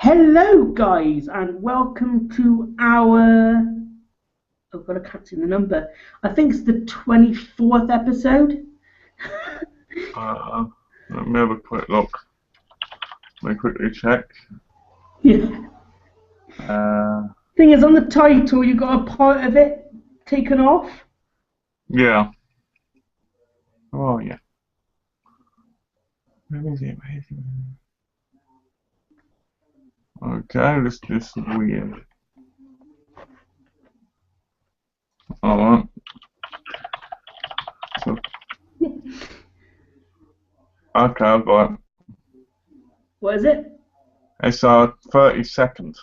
Hello, guys, and welcome to our. Oh God, I can't see the number. I think it's the 24th episode. Let me have a quick look. Let me quickly check. Yeah. Uh, Thing is, on the title, you got a part of it taken off. yeah. Oh, yeah. Where is it? Okay, this is weird. Alright. So, okay, I've got it. What is it? It's 30 seconds.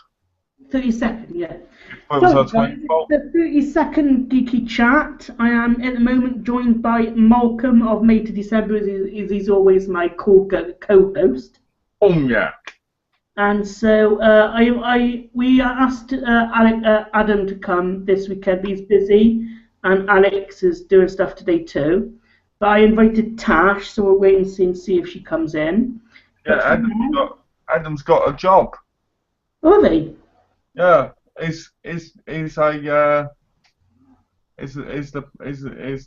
30-second, yeah. It was So, guys, 24. it's the 30-second Geeky-Chat. I am at the moment joined by Malcolm of MyDvdReviews. He's always my co-host. Yeah. And so we asked Adam to come this weekend. He's busy, and Alex is doing stuff today too. But I invited Tash, so we'll wait and see if she comes in. Yeah, Adam's got a job. Oh, have he? Yeah, he's the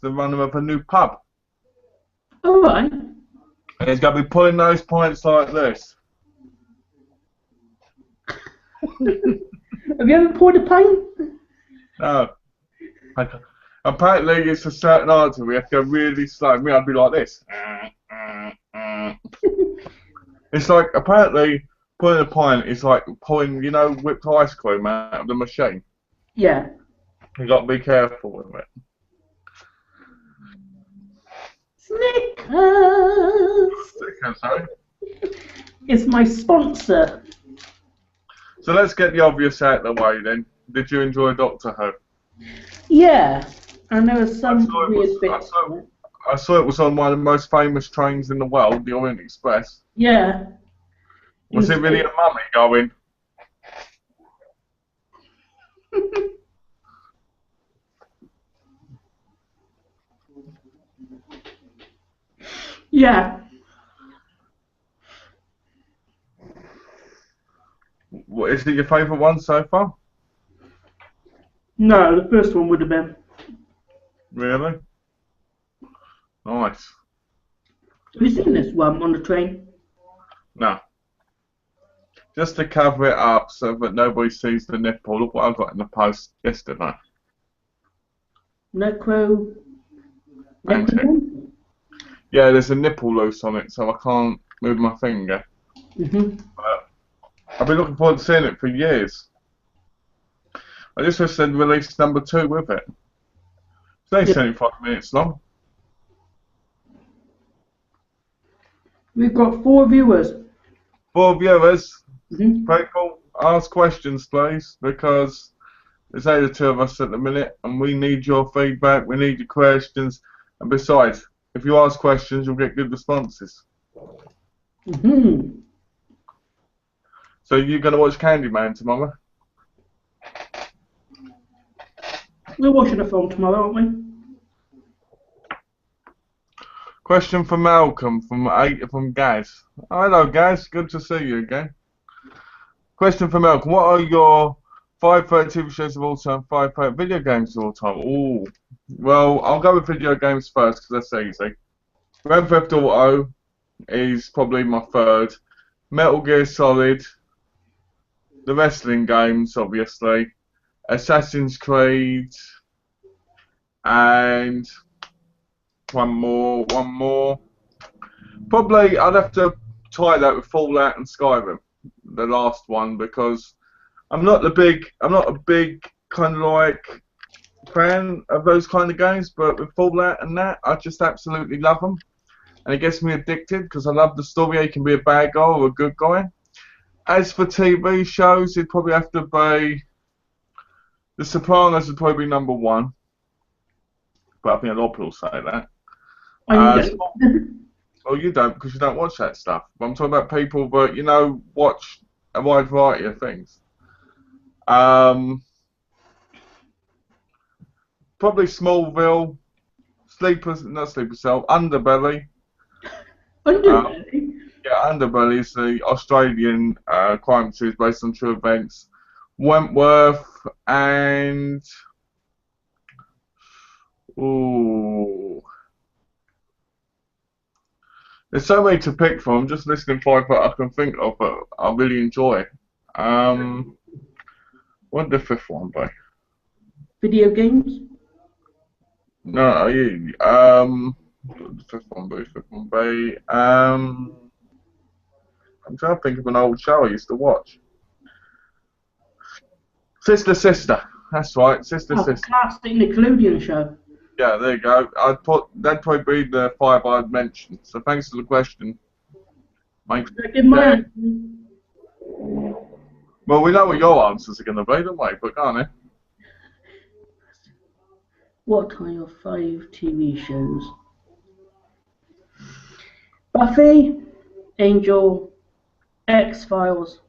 runner of a new pub. All right. And he's going to be pulling those points like this. Have you ever poured a pint? No. Apparently, it's a certain answer. We have to go really slow. Me, I'd be like this. It's like, apparently, pulling a pint is like pulling, whipped ice cream out of the machine. Yeah. You got to be careful with it. Snickers. Snickers, sorry. It's my sponsor. So let's get the obvious out of the way then. Did you enjoy Doctor Who? Yeah. And there was some weird bits. I saw it was on one of the most famous trains in the world, the Orient Express. Yeah. Was it really a mummy going? Yeah. What, is it your favourite one so far? No, the first one would have been. Really? Nice. Have you seen this one on the train? No. Just to cover it up so that nobody sees the nipple. Look what I got in the post yesterday. Necro. Yeah, there's a nipple loose on it, so I can't move my finger. But I've been looking forward to seeing it for years. I just wish they'd released number 2 with it. It's only 75 minutes long. We've got 4 viewers. 4 viewers. People, ask questions, please, because there's only the 2 of us at the minute, and we need your feedback, we need your questions, and besides, if you ask questions, you'll get good responses. So you're going to watch Candyman tomorrow? We're watching a film tomorrow, aren't we? Question for Malcolm from Gaz. Oh, hello, Gaz. Good to see you again. Question for Malcolm. What are your 5 favourite TV shows of all time, 5 favourite video games of all time? Ooh. Well, I'll go with video games first because that's easy. Grand Theft Auto is probably my 3rd. Metal Gear Solid. The wrestling games, obviously. Assassin's Creed. And one more. Probably I'd have to tie that with Fallout and Skyrim, the last one, because I'm not a big kind of like fan of those kind of games, but with Fallout and that, I just absolutely love them, and it gets me addicted because I love the story. You can be a bad guy or a good guy. As for TV shows, it'd probably have to be The Sopranos would probably be number 1, but I think a lot of people say that. Well, you don't because you don't watch that stuff. But I'm talking about people that watch a wide variety of things. Probably Smallville, Underbelly. Underbelly? Yeah, Underbelly is the Australian crime series based on true events. Wentworth and ooh, there's so many to pick from. I'm just listing five that I can think of that I really enjoy. Um, what would the fifth one be? Video games? No, what would the fifth one be? Fifth one be. I'm trying to think of an old show I used to watch. Sister Sister. That's right, Sister Oh, Sister. classic Nickelodeon show. Yeah, there you go. That'd probably be the five I'd mentioned. So thanks for the question, mate. Should I give my Yeah. answer? Well, we know what your answers are going to be, don't we? But can't we? What are your 5 TV shows? Buffy, Angel, X-Files,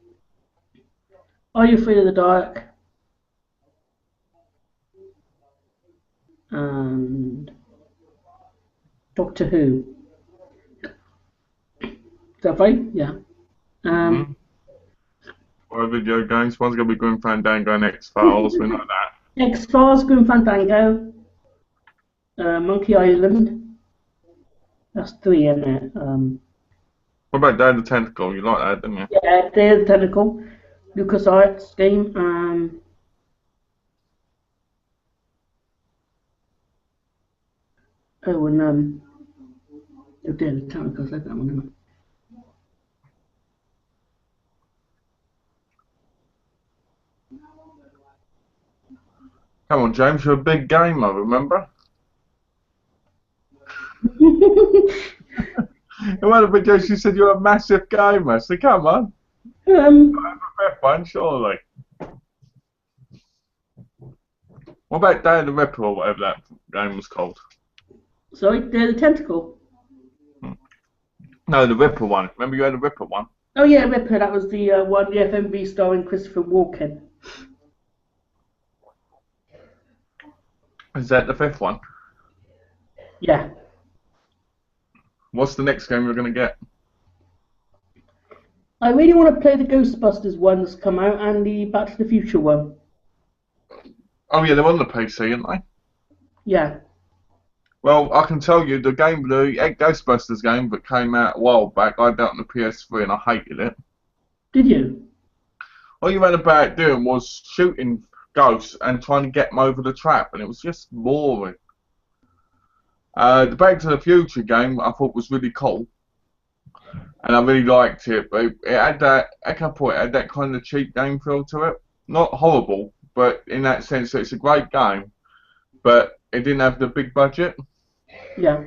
Are You Afraid of the Dark, and Doctor Who. Is that right? Yeah. Mm-hmm. Or video games. One's going to be Grim Fandango and X-Files. We know that. X-Files, Grim Fandango, Monkey Island. That's 3, isn't it? What about Day of the Tentacle? You like that, didn't you? Yeah, Day of the Tentacle, LucasArts game. Oh, and the Day of the Tentacle. I like that one. Didn't Come on, James. You're a big gamer, remember? In one of the videos, you said you're a massive gamer. So come on. Fifth one, surely. What about Day of the Ripper or whatever that game was called? Sorry, Day of the Tentacle. No, the Ripper one. Remember you had the Ripper one? Oh yeah, Ripper. That was the one, the FMV starring Christopher Walken. Is that the fifth one? Yeah. What's the next game we're going to get? I really want to play the Ghostbusters one that's come out and the Back to the Future one. Oh yeah, they're on the PC, aren't they? Yeah. Well, I can tell you the game, the Ghostbusters game that came out a while back, I had that on the PS3 and I hated it. Did you? All you went about doing was shooting ghosts and trying to get them over the trap, and it was just boring. The Back to the Future game I thought was really cool, and I really liked it. But it had that, I can put it had that kind of cheap game feel to it. Not horrible, but in that sense, it's a great game, but it didn't have the big budget. Yeah.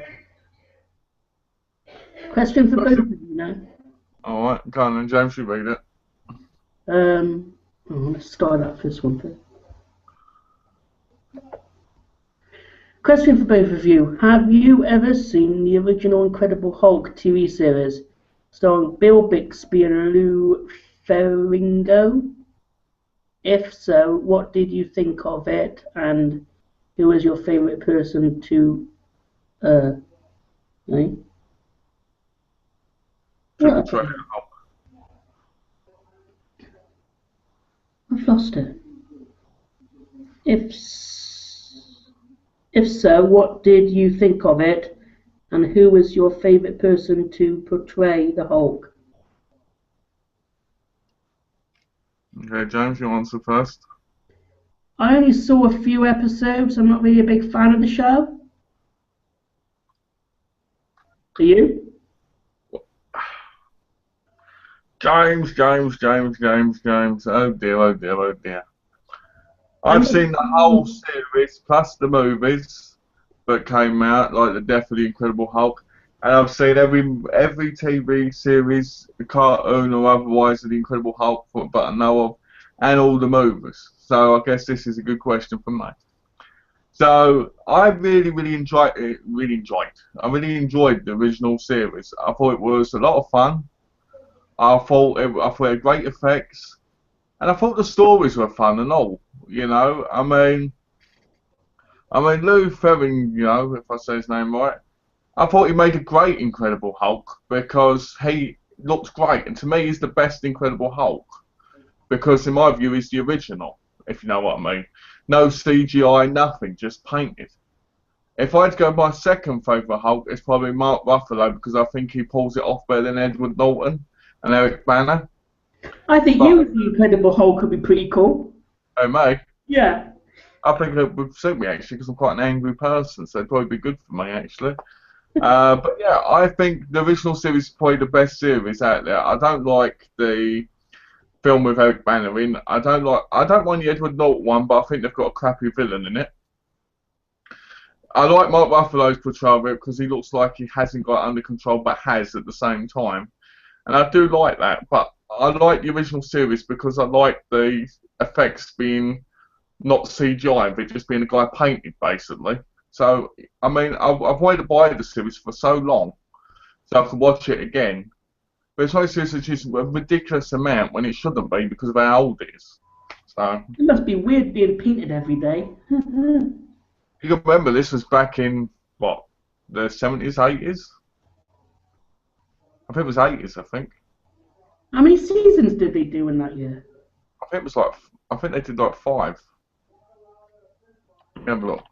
Question for both of you now. All right, go on then, James, you read it. Let's start that first one first. Question for both of you. Have you ever seen the original Incredible Hulk TV series starring Bill Bixby and Lou Ferrigno? If so, what did you think of it, and who was your favourite person to Triple I've lost it. If so, what did you think of it, and who was your favourite person to portray the Hulk? Okay, James, you answer first. I only saw a few episodes. I'm not really a big fan of the show. Are you? James. Oh dear, oh dear, oh dear. I've seen the whole series plus the movies that came out, like the Death of the Incredible Hulk, and I've seen every TV series, the cartoon or otherwise of the Incredible Hulk but I know of, and all the movies. So I guess this is a good question for me. So I really enjoyed it. I really enjoyed the original series. I thought it was a lot of fun. I thought it had great effects, and I thought the stories were fun and all. You know, I mean Lou Ferrigno, if I say his name right, I thought he made a great Incredible Hulk because he looks great, and to me, he's the best Incredible Hulk because, in my view, he's the original. If you know what I mean. No CGI, nothing, just painted. If I had to go my second favourite Hulk, it's probably Mark Ruffalo because I think he pulls it off better than Edward Norton and Eric Bana. I think But you as the Incredible Hulk could be pretty cool. oh mate, Yeah. I think it would suit me actually because I'm quite an angry person, so it'd probably be good for me actually. But yeah, I think the original series is probably the best series out there. I don't like the film with Eric Bana in. I don't mind the Edward Norton one, but I think they've got a crappy villain in it. I like Mark Ruffalo's portrayal of it because he looks like he hasn't got it under control, but has at the same time. And I do like that, but I like the original series because I like the effects being not CGI, but just being a guy painted, basically. So, I mean, I've wanted to buy the series for so long, so I can watch it again. But it's one of those series that's just a ridiculous amount when it shouldn't be because of how old it is. So, It must be weird being painted every day. you can remember this was back in, what, the 70s, 80s? I think it was 80s, I think. How many seasons did they do in that year? I think it was like, I think they did like 5. Let me have a look.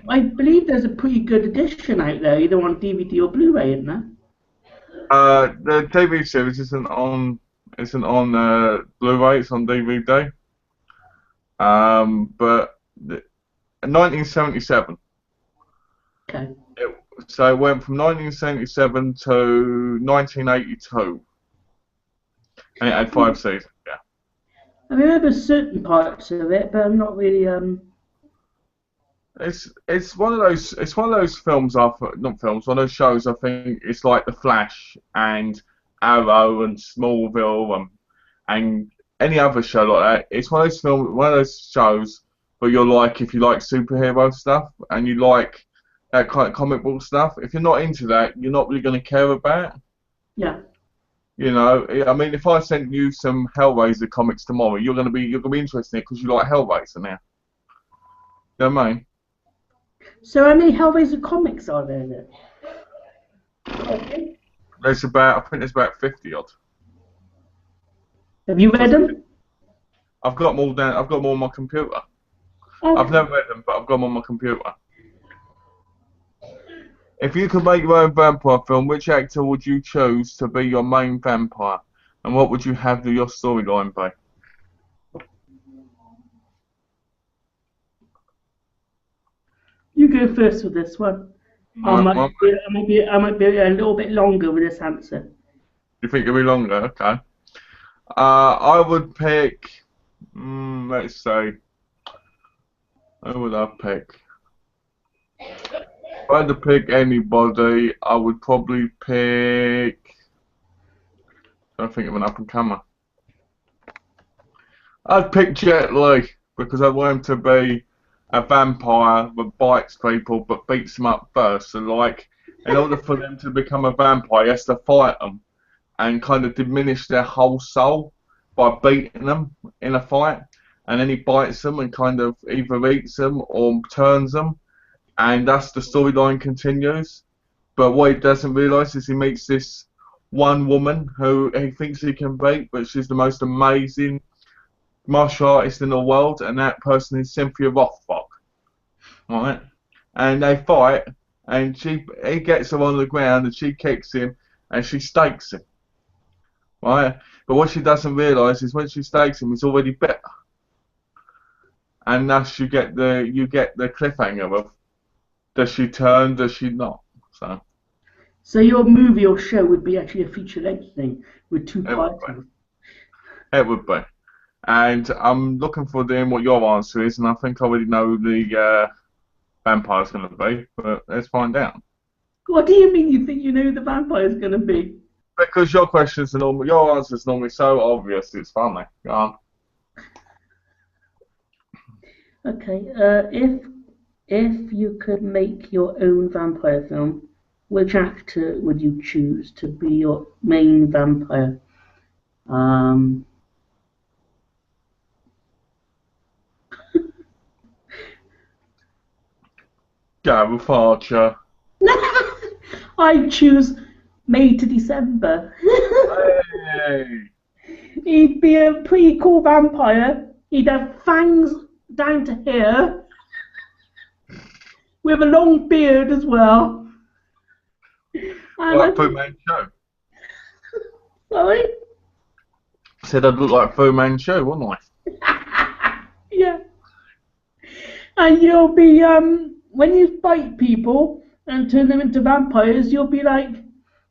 I believe there's a pretty good edition out there, either on DVD or Blu-ray, isn't there? The TV series isn't on Blu-ray. It's on DVD. But 1977. Okay. So it went from 1977 to 1982, and it had 5 seasons. Yeah. I remember certain parts of it, but I'm not really It's one of those films not films, one of those shows. I think it's like The Flash and Arrow and Smallville and any other show like that. It's one of those shows where you're like, if you like superhero stuff and you like that kind of comic book stuff, if you're not into that, you're not really going to care about. yeah. You know, I mean, if I sent you some Hellraiser comics tomorrow, you're gonna be interested in it because you like Hellraiser now. You know what I mean? So how many Hellraiser comics are there then? Okay. I think there's about 50 odd. Have you read them? I've got them all down. I've got them all on my computer. Okay. I've never read them, but I've got them on my computer. If you could make your own vampire film, which actor would you choose to be your main vampire, and what would you have your storyline be? You go first with this one. I might be a little bit longer with this answer. You think it'll be longer? Okay. I would pick. Let's say. Who would I pick? If I had to pick anybody, I would probably pick. I don't think of an up and comer. I'd pick Jet Li because I want him to be a vampire that bites people but beats them up first. So, like, in order for them to become a vampire, he has to fight them and kind of diminish their whole soul by beating them in a fight. And then he bites them and kind of either eats them or turns them. And thus the storyline continues. But what he doesn't realise is he meets this one woman who he thinks he can beat, but she's the most amazing martial artist in the world, and that person is Cynthia Rothrock. Right? And they fight, and he gets her on the ground, and she kicks him, and she stakes him. Right? But what she doesn't realise is when she stakes him, he's already better. And thus you get the cliffhanger of does she turn, does she not? So your movie or show would be actually a feature-length thing with 2 parts. It would be. And I'm looking forward to hearing what your answer is, and I think I already know the vampire's going to be, but let's find out. What do you mean you think you know who the vampire's going to be? Because your answer's normally so obvious, it's funny. Go on. Okay, if you could make your own vampire film, which actor would you choose to be your main vampire? Gareth Archer. I choose May to December. Hey. He'd be a pretty cool vampire. He'd have fangs down to here, with a long beard as well. Like Fu Manchu. Sorry? Said I'd look like Fu Manchu, wouldn't I? Yeah. And you'll be, when you fight people and turn them into vampires, you'll be like,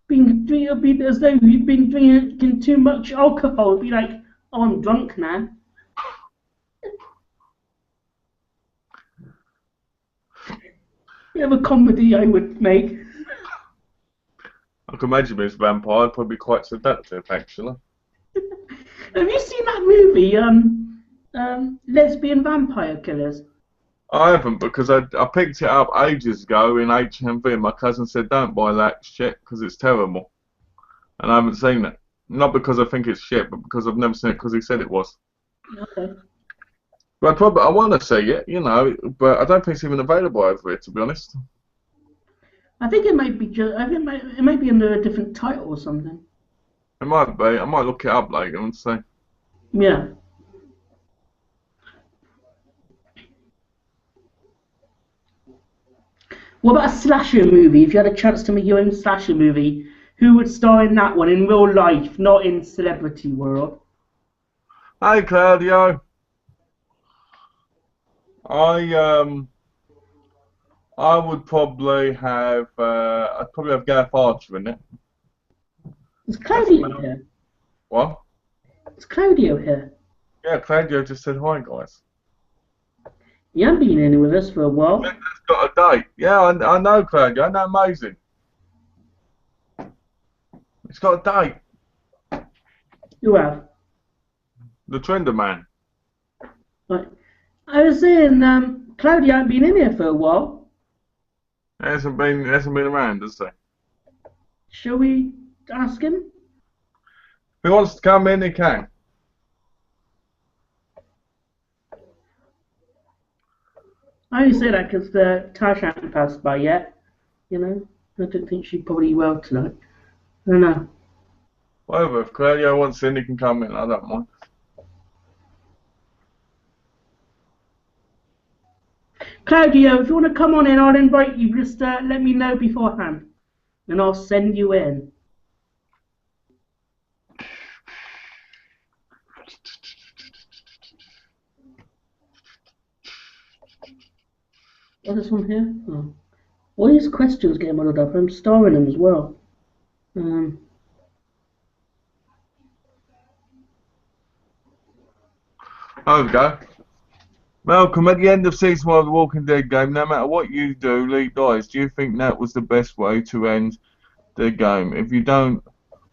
you'll be as though you've been drinking too much alcohol. You'll be like, oh, I'm drunk now. Bit of a comedy I would make. I can imagine being a vampire. I'd probably be quite seductive, actually. Have you seen that movie, Lesbian Vampire Killers? I haven't, because I picked it up ages ago in HMV, and my cousin said don't buy that shit because it's terrible. And I haven't seen it. Not because I think it's shit, but because I've never seen it because he said it was. Okay. But I want to see it, you know, but I don't think it's even available over here, to be honest. I think it might be it might be under a different title or something. It might be. I might look it up later and see. Yeah. What about a slasher movie? If you had a chance to make your own slasher movie, who would star in that one in real life, not in celebrity world? Hey, Claudio. I would probably have Gareth Archer in it. Is Claudio here? What? Is Claudio here? Yeah, Claudio just said hi, guys. He hasn't been in with us for a while. He's got a date. Yeah, I know Claudio. I know, amazing. He's got a date. You have? The Trender Man. Right. I was saying, Claudio hasn't been in here for a while. He hasn't been around, has he? Shall we ask him? If he wants to come in, he can. I only say that because Tash hasn't passed by yet. You know, I don't think she'd probably well tonight. I don't know. Whatever, if Claudio wants in, he can come in. I don't mind. Claudio, if you want to come on in, I'll invite you. Just let me know beforehand, and I'll send you in. What's this one here? Oh. All these questions get muddled up. I'm starring them as well. There we go. Malcolm, at the end of season 1 of the Walking Dead game, no matter what you do, Lee dies. Do you think that was the best way to end the game? If you don't,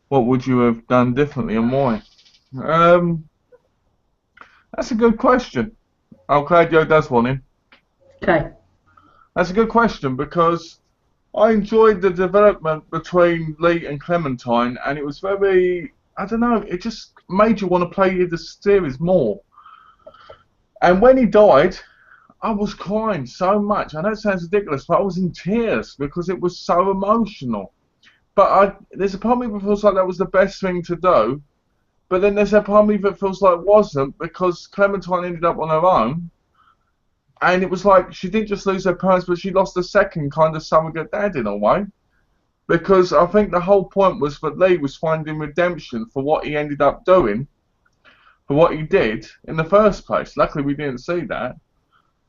what would you have done differently and why? That's a good question. Oh, Claudio does want him. Okay. That's a good question because I enjoyed the development between Lee and Clementine, and it was very, I don't know, it just made you want to play the series more. And when he died, I was crying so much. I know it sounds ridiculous, but I was in tears because it was so emotional. But there's a part of me that feels like that was the best thing to do, but then there's a part of me that feels like it wasn't because Clementine ended up on her own. And it was like she didn't just lose her parents, but she lost a second kind of surrogate dad in a way. Because I think the whole point was that Lee was finding redemption for what he ended up doing, for what he did in the first place. Luckily, we didn't see that.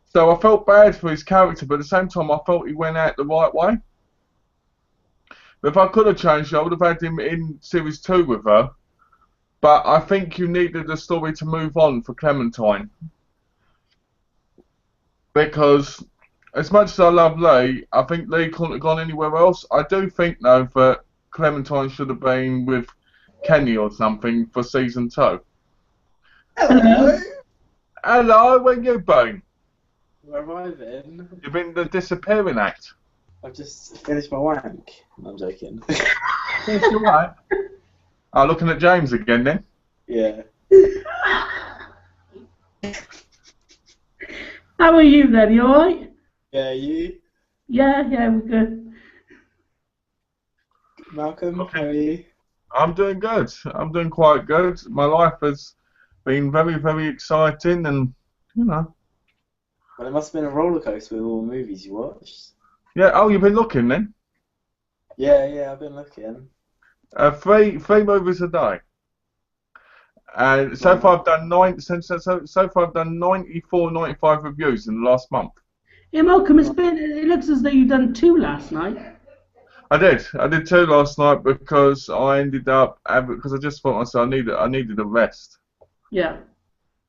So I felt bad for his character, but at the same time, I felt he went out the right way. But if I could have changed it, I would have had him in Series 2 with her. But I think you needed the story to move on for Clementine. Because as much as I love Lee, I think Lee couldn't have gone anywhere else. I do think, though, that Clementine should have been with Kenny or something for Season 2. Hello. Hello, where you been? Where have I been? You've been the disappearing act. I've just finished my wank. No, I'm joking. It's alright. Oh, looking at James again then? Yeah. How are you then? You alright? Yeah, you? Yeah, we're good. Malcolm, Okay. how are you? I'm doing good. I'm doing quite good. My life has been very, very exciting, and you know. Well, it must have been a roller coaster with all the movies you watched. Yeah. Oh, you've been looking then? Yeah, I've been looking. Three movies a day, and so Well, far I've done so far I've done 94, 95 reviews in the last month. Yeah, Malcolm, it looks as though you've done two last night. I did two last night because I ended up because I just thought myself I needed a rest, Yeah.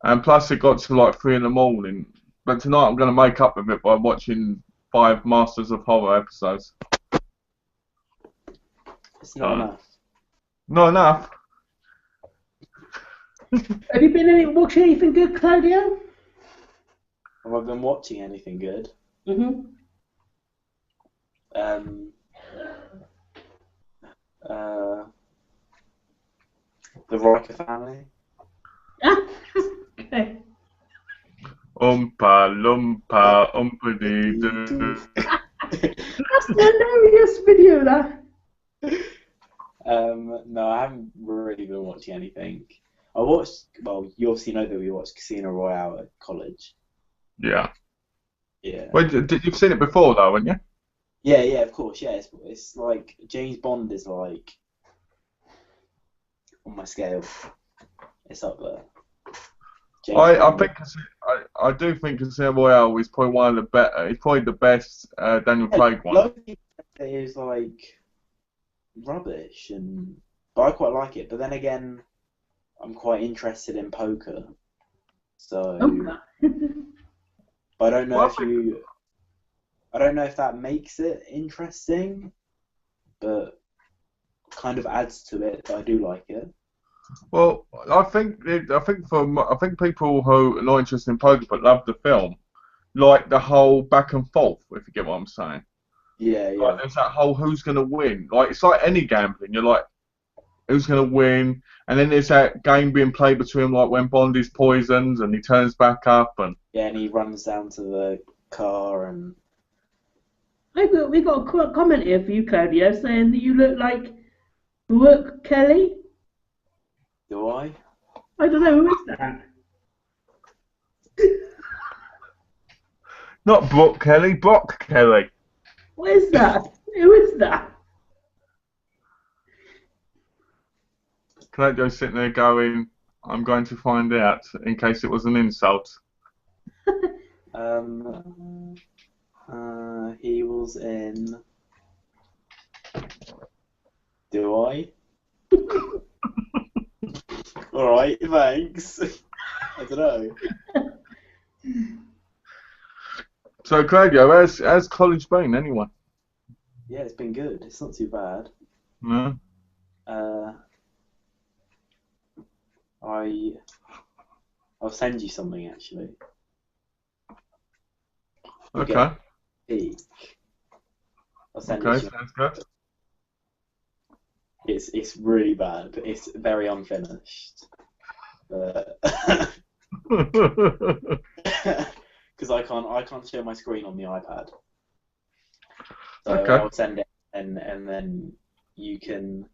and plus it got to like 3 in the morning. But tonight I'm going to make up with it by watching 5 Masters of Horror episodes. it's not enough. Not enough. Have you been watching anything good, Claudio? Have I been watching anything good? Mm-hmm. The Riker Family. Okay. Oompa loompa oompity doo. That's a hilarious video, that. No, I haven't really been watching anything. I watched, well, you obviously know that we watched Casino Royale at college. Yeah. Yeah. Well, you've seen it before though, haven't you? Yeah, of course, yeah. It's like, James Bond is like, on my scale, it's up there. I Bond. think I do think Casino Royale is probably one of the better. It's probably the best Daniel Craig one. A lot of people say it is like rubbish, but I quite like it. But then again, I'm quite interested in poker, so but I don't know Well, I don't know if that makes it interesting, but kind of adds to it. But I do like it. Well, I think people who are not interested in poker but love the film like the whole back and forth. If you get what I'm saying. Yeah. Like there's that whole who's gonna win. Like it's like any gambling. You're like who's gonna win, and then there's that game being played between like when Bond is poisoned and he turns back up and. Yeah, and he runs down to the car and. We got a comment here for you, Claudia, saying that you look like Brooke Kelly. Do I? I don't know, who is that? Not Brooke Kelly, Brock Kelly. What is that? Who is that? Claudio's sitting there going, I'm going to find out in case it was an insult. He was in. Do I? Alright, thanks. I don't know. So Claudio, how's college been anyway? Yeah, it's been good. It's not too bad. No? I'll send you something actually. Okay. Peek. I'll send Okay, it to you. sounds good. It's really bad. It's very unfinished. Because I can't share my screen on the iPad. So Okay. I'll send it and then you can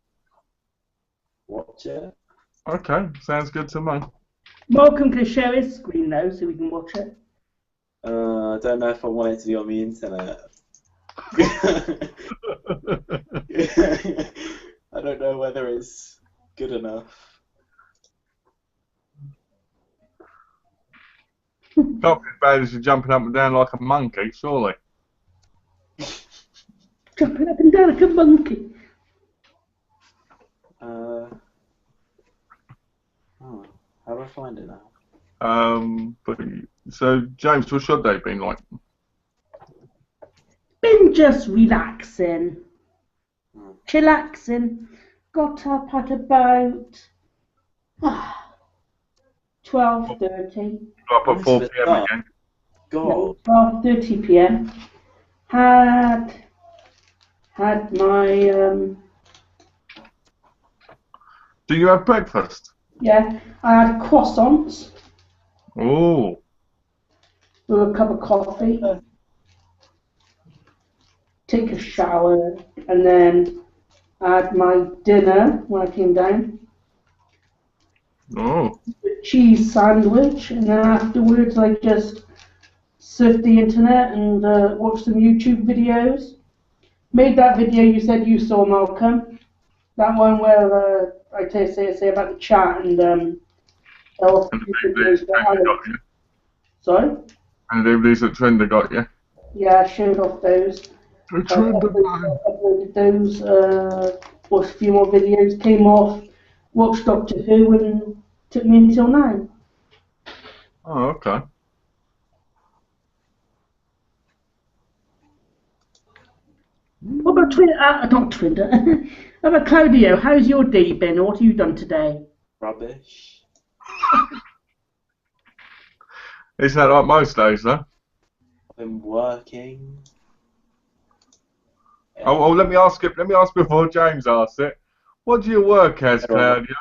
watch it. Okay, sounds good to me. Malcolm can share his screen though, so we can watch it. I don't know if I want it to be on the internet. I don't know whether it's good enough. Can't be as bad as you're jumping up and down like a monkey, surely. Jumping up and down like a monkey. How do I find it now? So James, what's your day been like? Been just relaxing. Chillaxing. Got up at about 12:30. Up at 4 PM again. God. 12:30 p.m. Had my Do you have breakfast? yeah. I had croissants Oh. with a cup of coffee. Take a shower and then I had my dinner when I came down. Oh. Cheese sandwich, and then afterwards I just surfed the internet and watched some YouTube videos. Made that video you said you saw, Malcolm. That one where I say about the chat and all And the the DVDs videos that that Trender got Alex. you. Sorry? And the DVDs that Trender got you. Yeah, I showed off those. The Trender man. Uploaded those, watched a few more videos, came off, watched Doctor Who, and took me until now. Oh, okay. What about not Twitter. How about Claudio? How's your day been? What have you done today? Rubbish. Isn't that like most days, though? I've been working. Oh, let me ask it. Let me ask before James asks it. What do you work as, Claudio?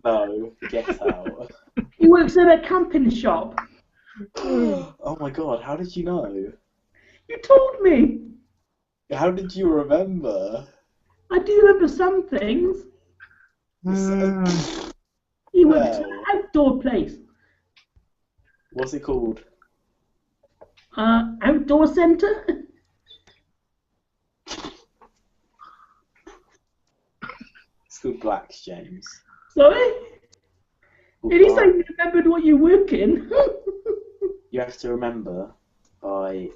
No, get out. He works at a camping shop. Oh my god, how did you know? You told me. How did you remember? I do remember some things. He works at an outdoor place. What's it called? Outdoor centre? It's called Blacks, James. Sorry? Called At least I Blacks. remembered what you work in. You have to remember by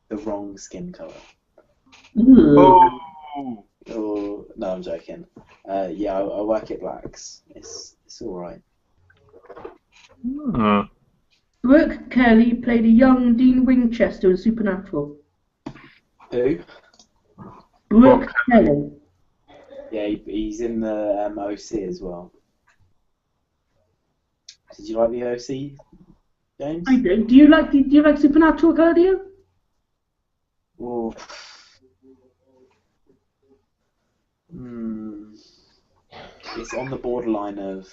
the wrong skin colour. Oh. Oh, no, I'm joking. Yeah, I work at Blacks. It's alright. Brooke Kelly played a young Dean Winchester in Supernatural. Who? Brooke Kelly. Yeah, he's in the OC as well. Did you like the OC, James? I do. Do you like Supernatural, Claudio? Oh. It's on the borderline of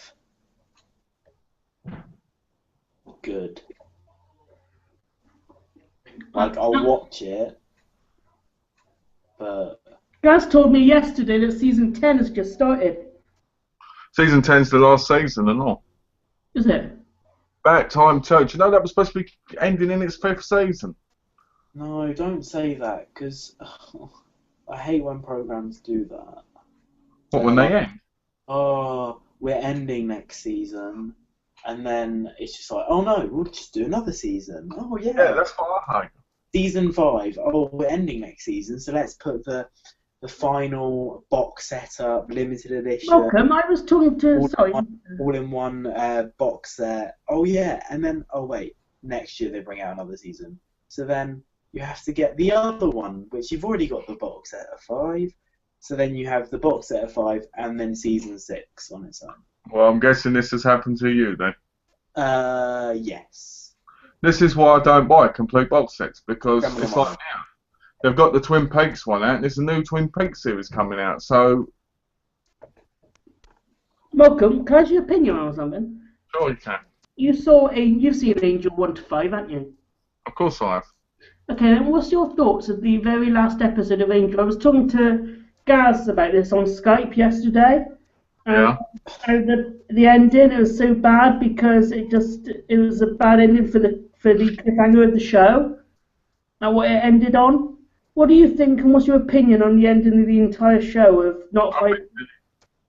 good. Like, I'll watch it, but... Gaz told me yesterday that season 10 has just started. Season 10's the last season and all. Is it? About time too. Do you know that was supposed to be ending in its 5th season? No, don't say that, because I hate when programs do that. What, when they end? Oh, we're ending next season, and then it's just like, oh no, we'll just do another season. Oh yeah. Yeah, that's what I hate. Season 5. Oh, we're ending next season, so let's put the final box set up, limited edition. Malcolm, I was talking to... All in one box set. Oh yeah, and then, oh wait, next year they bring out another season. So then you have to get the other one, which you've already got the box set of 5. So then you have the box set of 5, and then season 6 on its own. Well, I'm guessing this has happened to you then. Yes. This is why I don't buy complete box sets, because Criminal it's like Minds. now. They've got the Twin Peaks one out, and there's a new Twin Peaks series coming out, so... Malcolm, can I ask your opinion on something? Sure you can. You've seen Angel 1 to 5, haven't you? Of course I have. Okay, and what's your thoughts of the very last episode of Angel? I was talking to Gaz about this on Skype yesterday. Yeah. And the ending, it was so bad because it was a bad ending for the cliffhanger of the show and what it ended on. What do you think, and what's your opinion on the ending of the entire show of not fighting?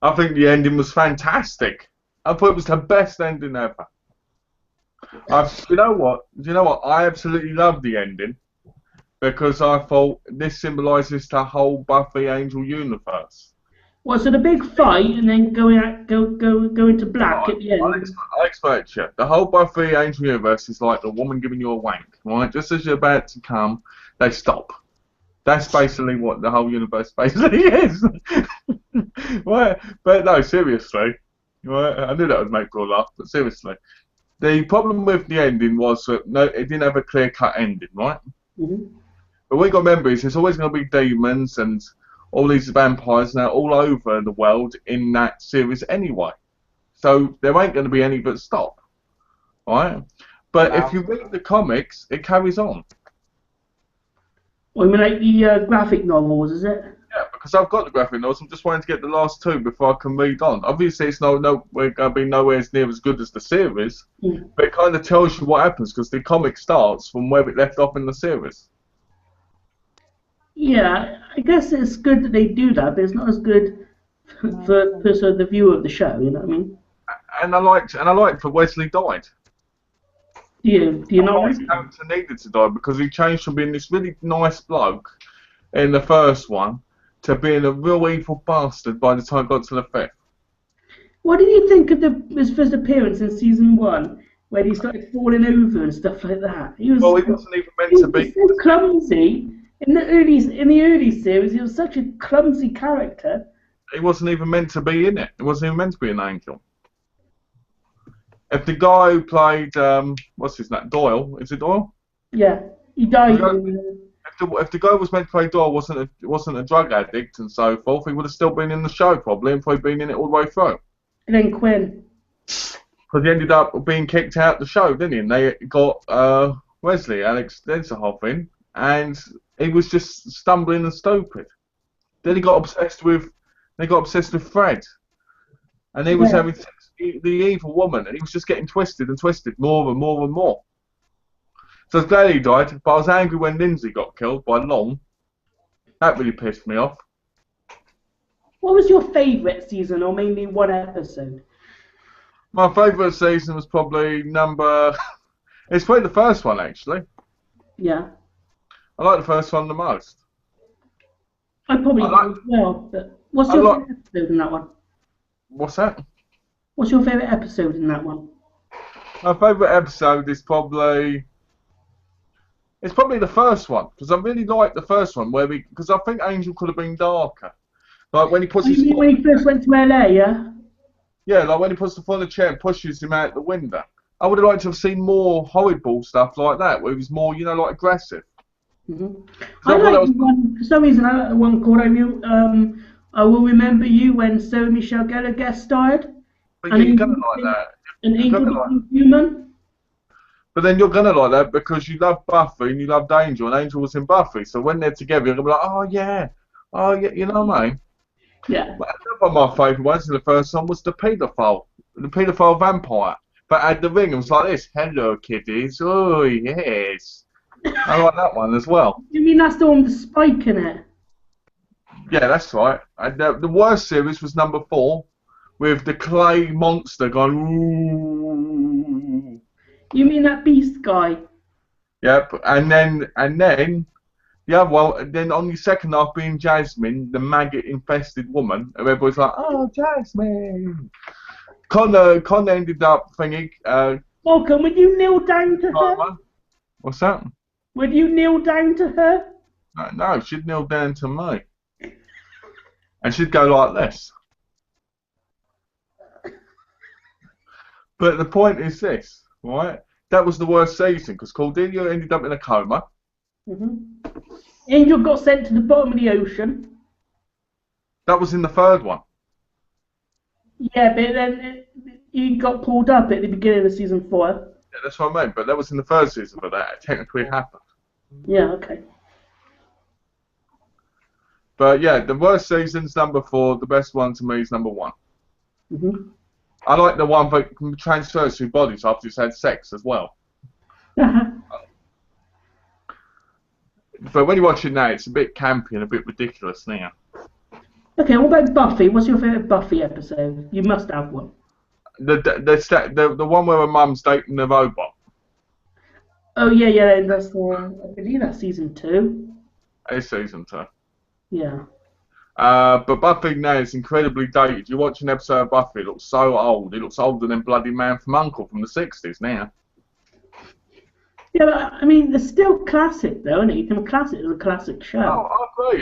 I think the ending was fantastic. I thought it was the best ending ever. You know what? I absolutely loved the ending because I thought this symbolises the whole Buffy Angel universe. Well, so the big fight and then go into black at the end. I'll explain to you. The whole Buffy Angel universe is like the woman giving you a wank, right? Just as you're about to come, they stop. That's basically what the whole universe basically is. Right? But no, seriously. Right? I knew that would make people laugh, but seriously. The problem with the ending was that it didn't have a clear-cut ending, right? Mm-hmm. But what you got to remember is there's always going to be demons and all these vampires now all over the world in that series anyway. So there ain't going to be any but stop. Right? But if you read the comics, it carries on. Well, I mean, like the graphic novels, is it? Yeah, because I've got the graphic novels. I'm just waiting to get the last two before I can read on. Obviously, it's we're going to be nowhere near as good as the series, but it kind of tells you what happens because the comic starts from where it left off in the series. Yeah, I guess it's good that they do that, but it's not as good for sort of the viewer of the show. You know what I mean? And I liked that Wesley died. Do you I not thought like his it? character needed to die because he changed from being this really nice bloke in the first one to being a real evil bastard by the time it got to the fifth. What did you think of his first appearance in season 1, where he started falling over and stuff like that? He Well, he wasn't even meant he to was be. so clumsy in the early series. He was such a clumsy character. He wasn't even meant to be in it. He wasn't even meant to be an angel. If the guy who played what's his name, Doyle, is it Doyle? Yeah, he died. If the guy was meant to play Doyle wasn't a drug addict and so forth, he would have still been in the show probably and probably been in it all the way through. And then Quinn. Because he ended up being kicked out the show, didn't he? And they got Wesley, Alex Denserhoff in, and he was just stumbling and stupid. Then he got obsessed with Fred, and he was having sex with the evil woman, and he was just getting twisted and twisted more and more and more. So I was glad he died, but I was angry when Lindsay got killed by Long. That really pissed me off. What was your favourite season, or mainly one episode? My favourite season was probably it's probably the first one, actually. Yeah. I like the first one the most. I probably do as well, but what's your favourite episode in that one? What's that? What's your favourite episode in that one? My favourite episode is probably the first one, because I really like the first one because I think Angel could have been darker. Like when he puts his foot. When he first went to LA, yeah? Yeah, like when he puts the foot on the chair and pushes him out the window. I would have liked to have seen more horrible stuff like that, where he was more, like aggressive. I like the one, for some reason, I like the one called I Will Remember You, when Sarah Michelle Gellar guest starred. But yeah, you're gonna like that. An Angel Became Human. But then you're gonna like that because you love Buffy and you loved Angel, and Angel was in Buffy. So when they're together, you're gonna be like, oh yeah, you know what I mean? Yeah. But another of my favourite ones in the first one was the paedophile vampire. But had the ring, it was like this: "Hello, kiddies. Oh yes." I like that one as well. You mean that's the one with the spike in it? Yeah, that's right. And the worst series was number 4, with the clay monster going. Ooh. You mean that beast guy? Yep, and then the other one, then on the second half being Jasmine, the maggot-infested woman, and everybody's like, oh, Jasmine. Con ended up thinking. Malcolm, would you kneel down to her? What's that? Would you kneel down to her? No, she'd kneel down to me. And she'd go like this. But the point is this, right? That was the worst season because Cordelia ended up in a coma. Angel got sent to the bottom of the ocean. That was in the third one. Yeah, but then he got pulled up at the beginning of season 4. Yeah, that's what I meant, but that was in the third season, but that technically happened. Yeah, okay. But yeah, the worst season's number 4, the best one to me is number 1. I like the one that transfers through bodies after it's had sex as well. But when you watch it now, it's a bit campy and a bit ridiculous now. Okay, what about Buffy? What's your favourite Buffy episode? You must have one. The one where her mum's dating the robot. Oh yeah, that's I believe that's season 2. It's season 2. Yeah. But Buffy now is incredibly dated. You watch an episode of Buffy, it looks so old. It looks older than Bloody Man from U.N.C.L.E. from the 60s now. Yeah, but I mean, it's still classic though, isn't it? You can class it as a classic show. Oh,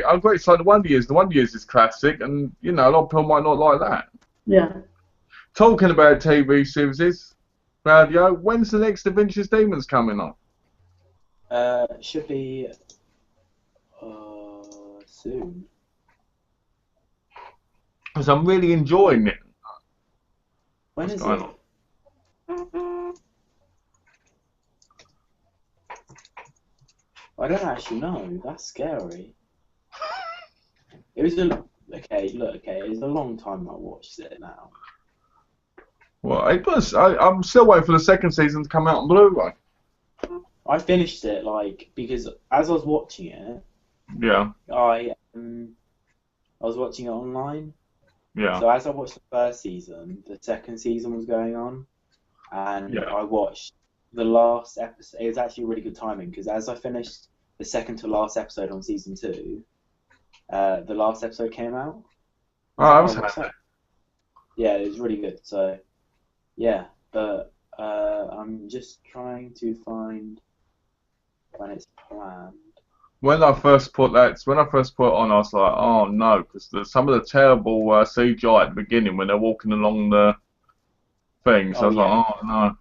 I agree. So the Wonder Years is classic, and a lot of people might not like that. Yeah. Talking about TV series, Radio, when's the next Adventures Demons coming on? Should be soon. Because I'm really enjoying it. When is it? I don't actually know. That's scary. It was a it was a long time I watched it now. Well, it was. I'm still waiting for the second season to come out on Blu-ray. I finished it because as I was watching it, Yeah. I was watching it online. Yeah. So as I watched the first season, the second season was going on, and Yeah. I watched the last episode. It was actually really good timing because as I finished the second to last episode on season 2, the last episode came out. Oh, I was Yeah, it was really good. So, yeah, but I'm just trying to find when it's planned. When I first put it on, I was like, oh no, because some of the terrible CGI at the beginning when they're walking along the things, I was like, oh no.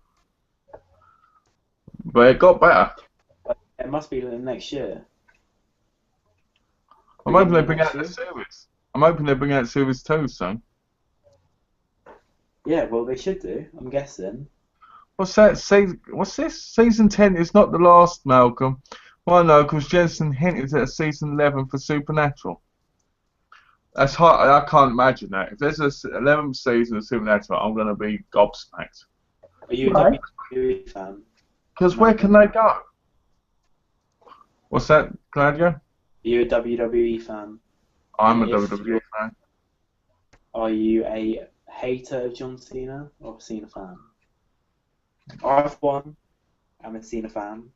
But it got better. It must be the next year. I'm hoping they bring out the series. I'm hoping they bring out series 2 soon. Yeah, well, they should do, I'm guessing. What's that? What's this? Season 10 is not the last, Malcolm. Well, no, because Jensen hinted at a season 11 for Supernatural. That's hard. I can't imagine that. If there's a 11th season of Supernatural, I'm going to be gobsmacked. Are you a WWE fan? Because where can they go? What's that, Claudia? Are you a WWE fan? I'm a WWE fan. Are you a hater of John Cena or a Cena fan? I'm a Cena fan.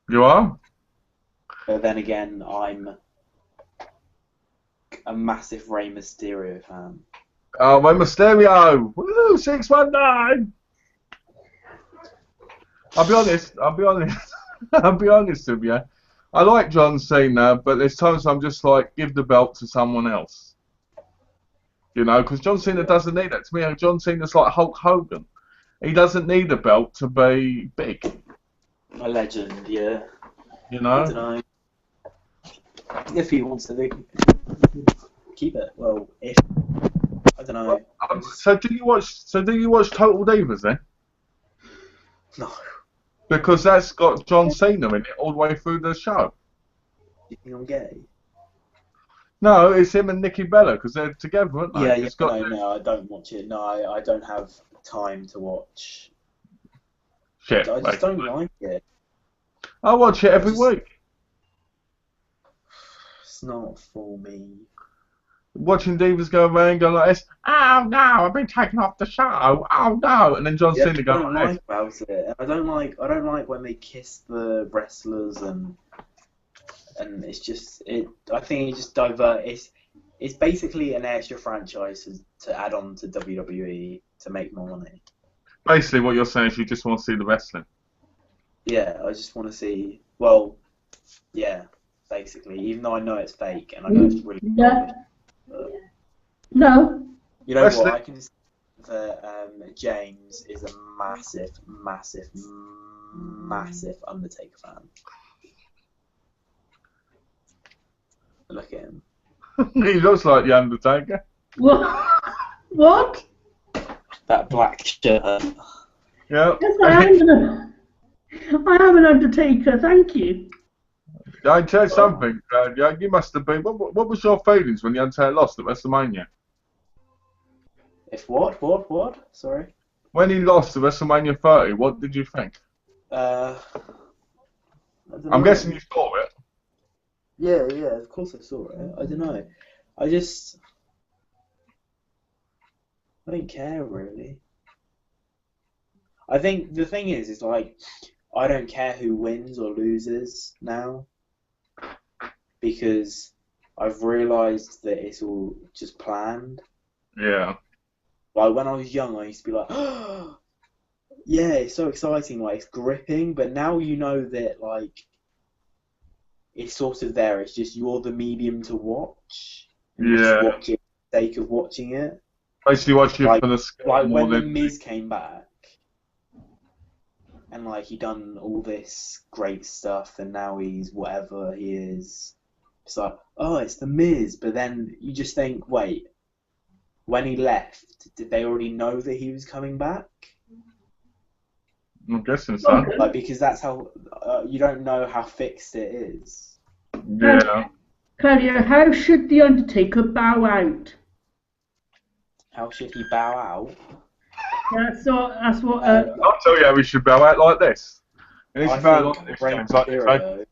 You are? But then again, I'm a massive Rey Mysterio fan. Oh, my Mysterio! Woo! 619! I'll be honest. I'll be honest with you. I like John Cena, but there's times I'm just like, give the belt to someone else. You know, because John Cena doesn't need it. To me, John Cena's like Hulk Hogan. He doesn't need a belt to be big. A legend, yeah. You know? I don't know. If he wants to keep it, well, if I don't know. So do you watch Total Divas then? No. Because that's got John Cena in it all the way through the show. Do you think I'm gay? No, it's him and Nikki Bella because they're together, aren't they? Yeah, no, I don't watch it. No, I don't have time to watch. Shit. I just don't like it. I watch it every week. It's not for me. Watching divas go around going like this, oh no, I've been taken off the show, oh no, and then John Cena going I don't like about it. I don't like when they kiss the wrestlers and it's just I think it just it's basically an extra franchise to add on to WWE to make more money. Basically, what you're saying is you just want to see the wrestling. Yeah, I just want to see. Well, yeah, basically, even though I know it's fake and I know it's really. Yeah. No. You know what? I can say that James is a massive, massive, massive Undertaker fan. Look at him. He looks like the Undertaker. What? What? That black shirt. Yeah. Yes, I am an Undertaker. Thank you. I tell you something. You must have been. What was your feelings when the Undertaker lost at WrestleMania? If what? Sorry. When he lost at WrestleMania 30, what did you think? I'm guessing you saw it. Yeah, of course I saw it. I don't know. I don't care really. I think the thing is like, I don't care who wins or loses now, because I've realised that it's all just planned. Yeah. Like when I was young, I used to be like, oh, yeah, it's so exciting, like it's gripping. But now you know that like it's sort of there. It's just you're the medium to watch. And you just watch it for the sake of watching it. Basically, watch it for the skill. Like when the Miz came back, and like he done all this great stuff, and now he's whatever he is. It's like, oh, it's the Miz. But then you just think, wait, when he left, did they already know that he was coming back? I'm guessing so. Like, because that's how you don't know how fixed it is. Yeah. Claudia, how should The Undertaker bow out? How should he bow out? Yeah, so that's what. I'll tell you how we should bow out like this. And it's I bow think like this, Rey James, like this, eh? Mysterio.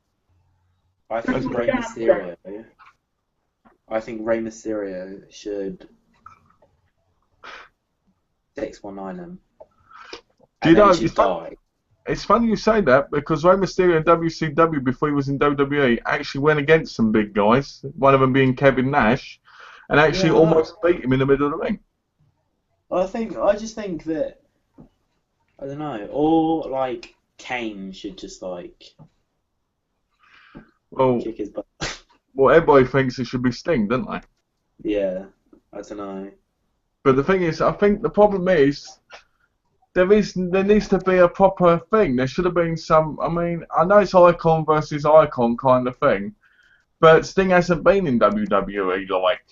I think Rey Mysterio. I think Rey Mysterio should 619 him. Do you know, he should die. it's funny you say that because Rey Mysterio in WCW before he was in WWE actually went against some big guys, one of them being Kevin Nash, and actually almost beat him in the middle of the ring. I just think that, I don't know, or like Kane should just like kick his butt. Well, everybody thinks it should be Sting, don't they? Yeah, I don't know. But the thing is, I think the problem is there needs to be a proper thing. There should have been some. I mean, I know it's icon versus icon kind of thing, but Sting hasn't been in WWE like.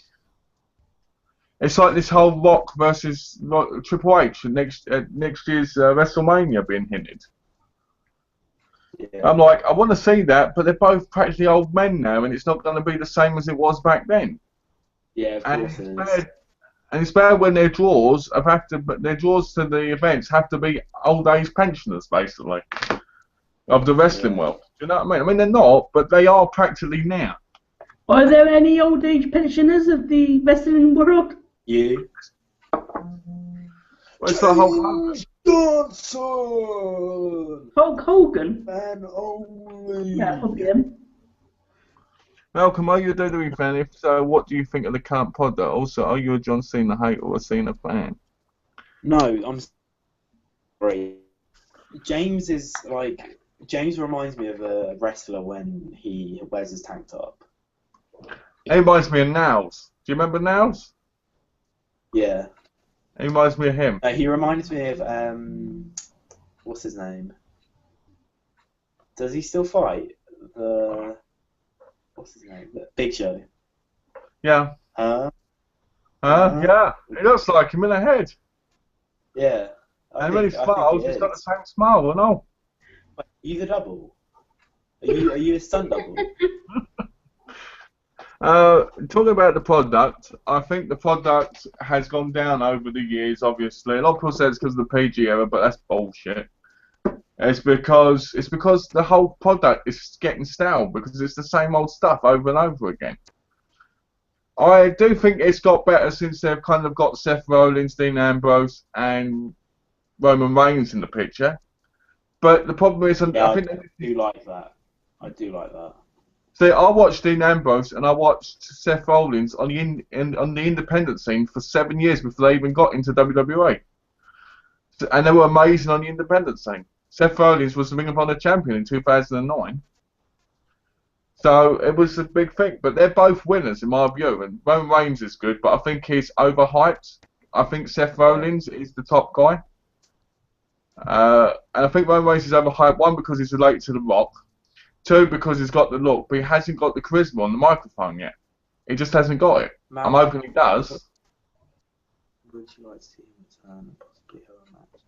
It's like this whole Rock versus Triple H next year's WrestleMania being hinted. Yeah. I'm like, I want to see that, but they're both practically old men now, and it's not going to be the same as it was back then. Yeah, of course it is. And it's bad when their draws to the events have to be old age pensioners, basically, of the wrestling world. Do you know what I mean? I mean, they're not, but they are practically now. Are there any old age pensioners of the wrestling world? You. Well, it's the whole Johnson! Hulk Hogan? Man only! Yeah, probably him. Malcolm, are you a WWE fan? If so, what do you think of the current pod? Also, are you a John Cena hater or a Cena fan? No, I'm sorry. James reminds me of a wrestler when he wears his tank top. He reminds me of Nails. Do you remember Nails? Yeah. He reminds me of him. He reminds me of what's his name? Does he still fight? What's his name? Big Show. Yeah. Yeah. He looks like him in the head. Yeah. And when he smiles, he's got the same smile, I know. Are you the double? Are you a stunt double? Talking about the product, I think the product has gone down over the years, obviously. A lot of people say it's because of the PG era, but that's bullshit. It's because the whole product is getting stale because it's the same old stuff over and over again. I do think it's got better since they've kind of got Seth Rollins, Dean Ambrose, and Roman Reigns in the picture. But the problem is, I do like that. I do like that. See, I watched Dean Ambrose and I watched Seth Rollins on the independent scene for 7 years before they even got into WWE. And they were amazing on the independent scene. Seth Rollins was the Ring of Honor champion in 2009. So it was a big thing. But they're both winners in my view. And Roman Reigns is good, but I think he's overhyped. I think Seth Rollins is the top guy. And I think Roman Reigns is overhyped, one, because he's related to The Rock. Two, because he's got the look, but he hasn't got the charisma on the microphone yet. He just hasn't got it. Malcolm, I'm hoping he does. Would you like to see him return and possibly have a match?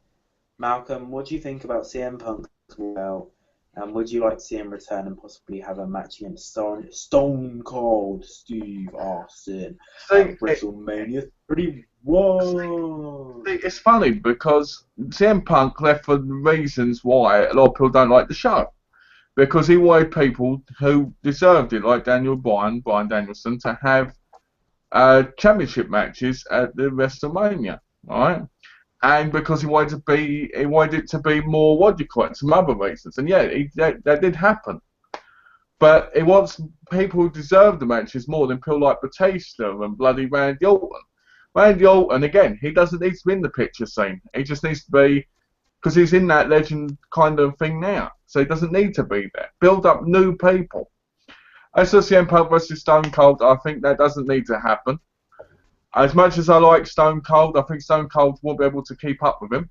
Malcolm, what do you think about CM Punk as well? And would you like to see him return and possibly have a match against Stone Cold Steve Austin at WrestleMania 31? It's funny because CM Punk left for the reasons why a lot of people don't like the show. Because he wanted people who deserved it, like Brian Danielson, to have championship matches at the WrestleMania, right? And because he wanted it to be more, what do you call it, some other reasons. And yeah, that did happen. But he wants people who deserve the matches more than people like Batista and bloody Randy Orton. Randy Orton, again, he doesn't need to be in the picture scene. He just needs to be, because he's in that legend kind of thing now. So he doesn't need to be there. Build up new people. As for CM Punk versus Stone Cold, I think that doesn't need to happen. As much as I like Stone Cold, I think Stone Cold won't be able to keep up with him.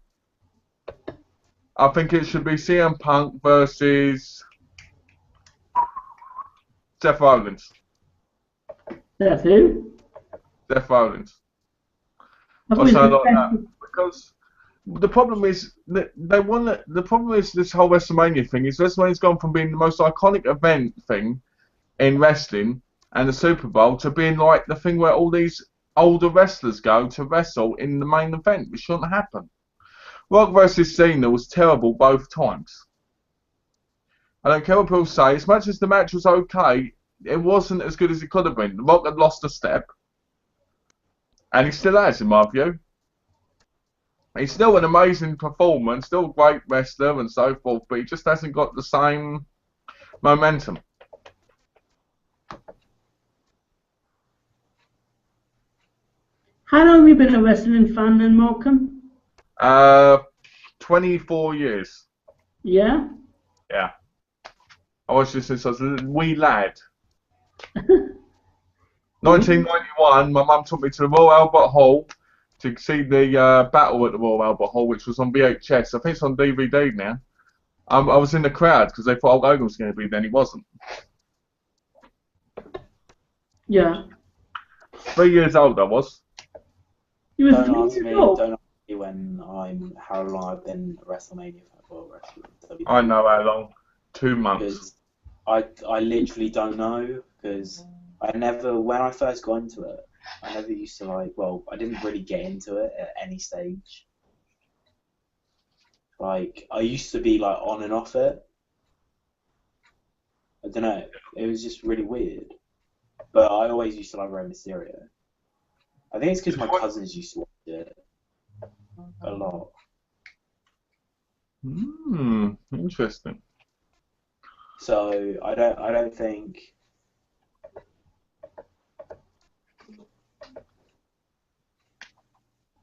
I think it should be CM Punk versus Seth Rollins. Seth who? Seth Rollins. I I say like that because The problem is that they want. The problem is this whole WrestleMania thing. Is WrestleMania's gone from being the most iconic event thing in wrestling and the Super Bowl to being like the thing where all these older wrestlers go to wrestle in the main event, which shouldn't happen. Rock versus Cena was terrible both times. I don't care what people say. As much as the match was okay, it wasn't as good as it could have been. The Rock had lost a step, and he still has, in my view. He's still an amazing performer, still a great wrestler and so forth, but he just hasn't got the same momentum. How long have you been a wrestling fan then, Malcolm? 24 years. Yeah? Yeah. I watched this since I was a wee lad. 1991, my mum took me to the Royal Albert Hall to see the battle at the Royal Albert Hall, which was on VHS. I think it's on DVD now. I was in the crowd because they thought Hulk Hogan was going to be there, and he wasn't. Yeah. 3 years old I was. You were Don't ask 3 me. years old? Don't ask me how long I've been at WrestleMania for wrestling. I know how long. 2 months. Because I literally don't know, because when I first got into it, I never used to I didn't really get into it at any stage. Like, I used to be on and off it. I don't know, it was just really weird. But I always used to like Rey Mysterio. I think it's because my cousins used to watch it a lot. Interesting. So I don't think.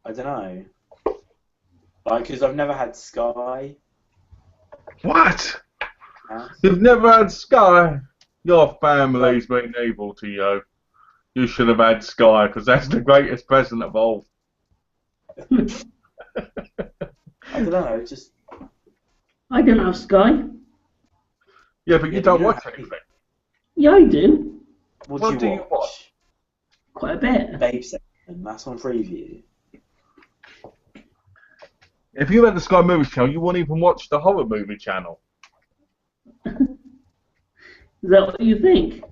I don't know. Because I've never had Sky. What? House. You've never had Sky? Your family's been evil to you. You should have had Sky, because that's the greatest present of all. I don't know, just. I don't have Sky. Yeah, but you don't watch anything. Yeah, I do. What do you watch? Quite a bit. Babe Section, that's on Freeview. If you had the Sky Movie Channel, you wouldn't even watch the horror movie channel. Is that what you think?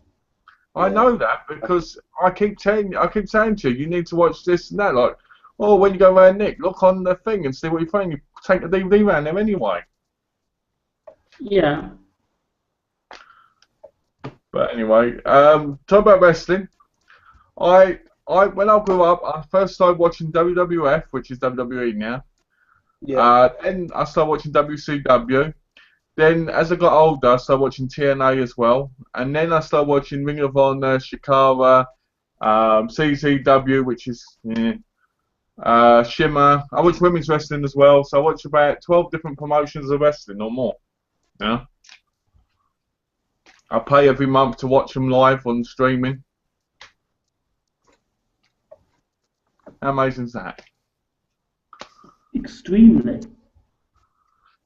I know that because I keep saying to you, you need to watch this and that. Like, oh, when you go around Nick, look on the thing and see what you think. You take the DVD around there anyway. Yeah. But anyway, talk about wrestling. When I grew up, I first started watching WWF, which is WWE now. Yeah. Then I started watching WCW. Then, as I got older, I started watching TNA as well. And then I started watching Ring of Honor, Shikara, CZW, which is Shimmer. I watch women's wrestling as well. So I watch about 12 different promotions of wrestling or more. Yeah. I pay every month to watch them live on streaming. How amazing is that? Extremely.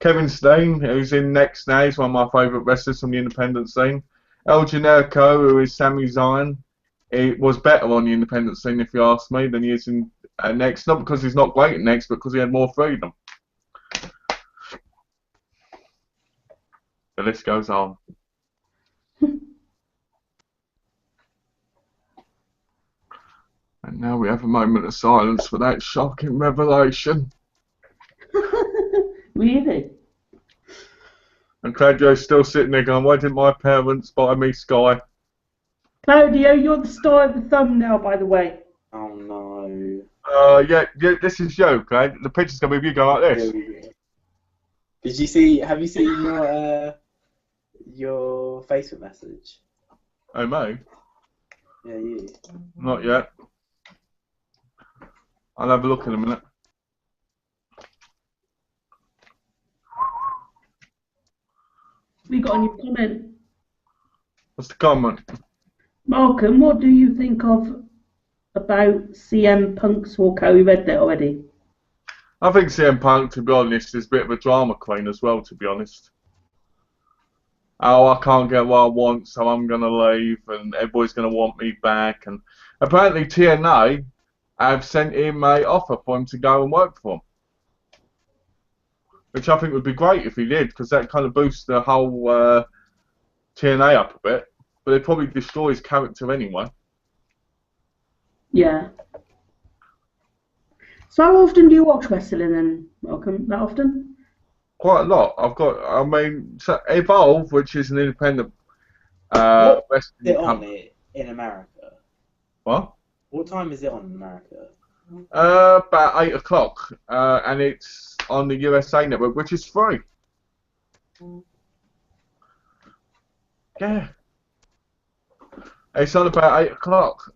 Kevin Steen, who's in Next now, he's one of my favourite wrestlers from the independent scene. El Generico, who is Sami Zayn, he was better on the independent scene, if you ask me, than he is in Next. Not because he's not great at Next, but because he had more freedom. The list goes on. And now we have a moment of silence for that shocking revelation. Really? And Claudio's still sitting there going, why didn't my parents buy me Sky? Claudio, you're the star of the thumbnail, by the way. Oh no. Yeah, this is you, okay? The picture's going to be you going like this. Did you see? Have you seen your Facebook message? Oh, me? Yeah, you. Not yet. I'll have a look in a minute. We got a new comment. What's the comment? Malcolm, what do you think about CM Punk's walkout? We read that already. I think CM Punk, to be honest, is a bit of a drama queen as well, to be honest. Oh, I can't get what I want, so I'm going to leave, and everybody's going to want me back. And apparently TNA have sent him an offer for him to go and work for them. which I think would be great if he did, because that kind of boosts the whole TNA up a bit. But it probably destroys character anyway. Yeah. So how often do you watch wrestling then, Malcolm? That often? Quite a lot. I mean, so Evolve, which is an independent What is wrestling it on company. in America? What? What time is it on in America? About 8 o'clock, and it's on the USA Network, which is free. Yeah. It's on about 8 o'clock.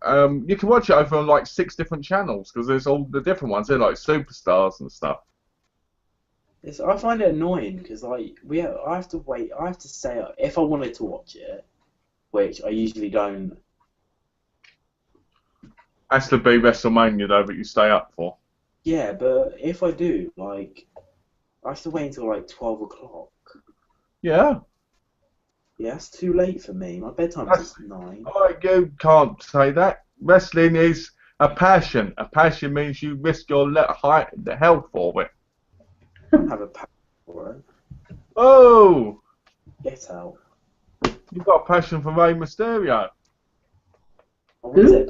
You can watch it over on like 6 different channels, because there's all the different ones. They're like superstars and stuff. I find it annoying because I have to wait. I have to stay up if I wanted to watch it, which I usually don't. Has to be WrestleMania though that you stay up for. Yeah, but if I do, like, I have to wait until like 12 o'clock. Yeah. Yeah, that's too late for me. My bedtime is 9. Oh, you can't say that. Wrestling is a passion. A passion means you risk your health for it. I don't have a passion for it. Oh! Get out. You've got a passion for Rey Mysterio. I want to say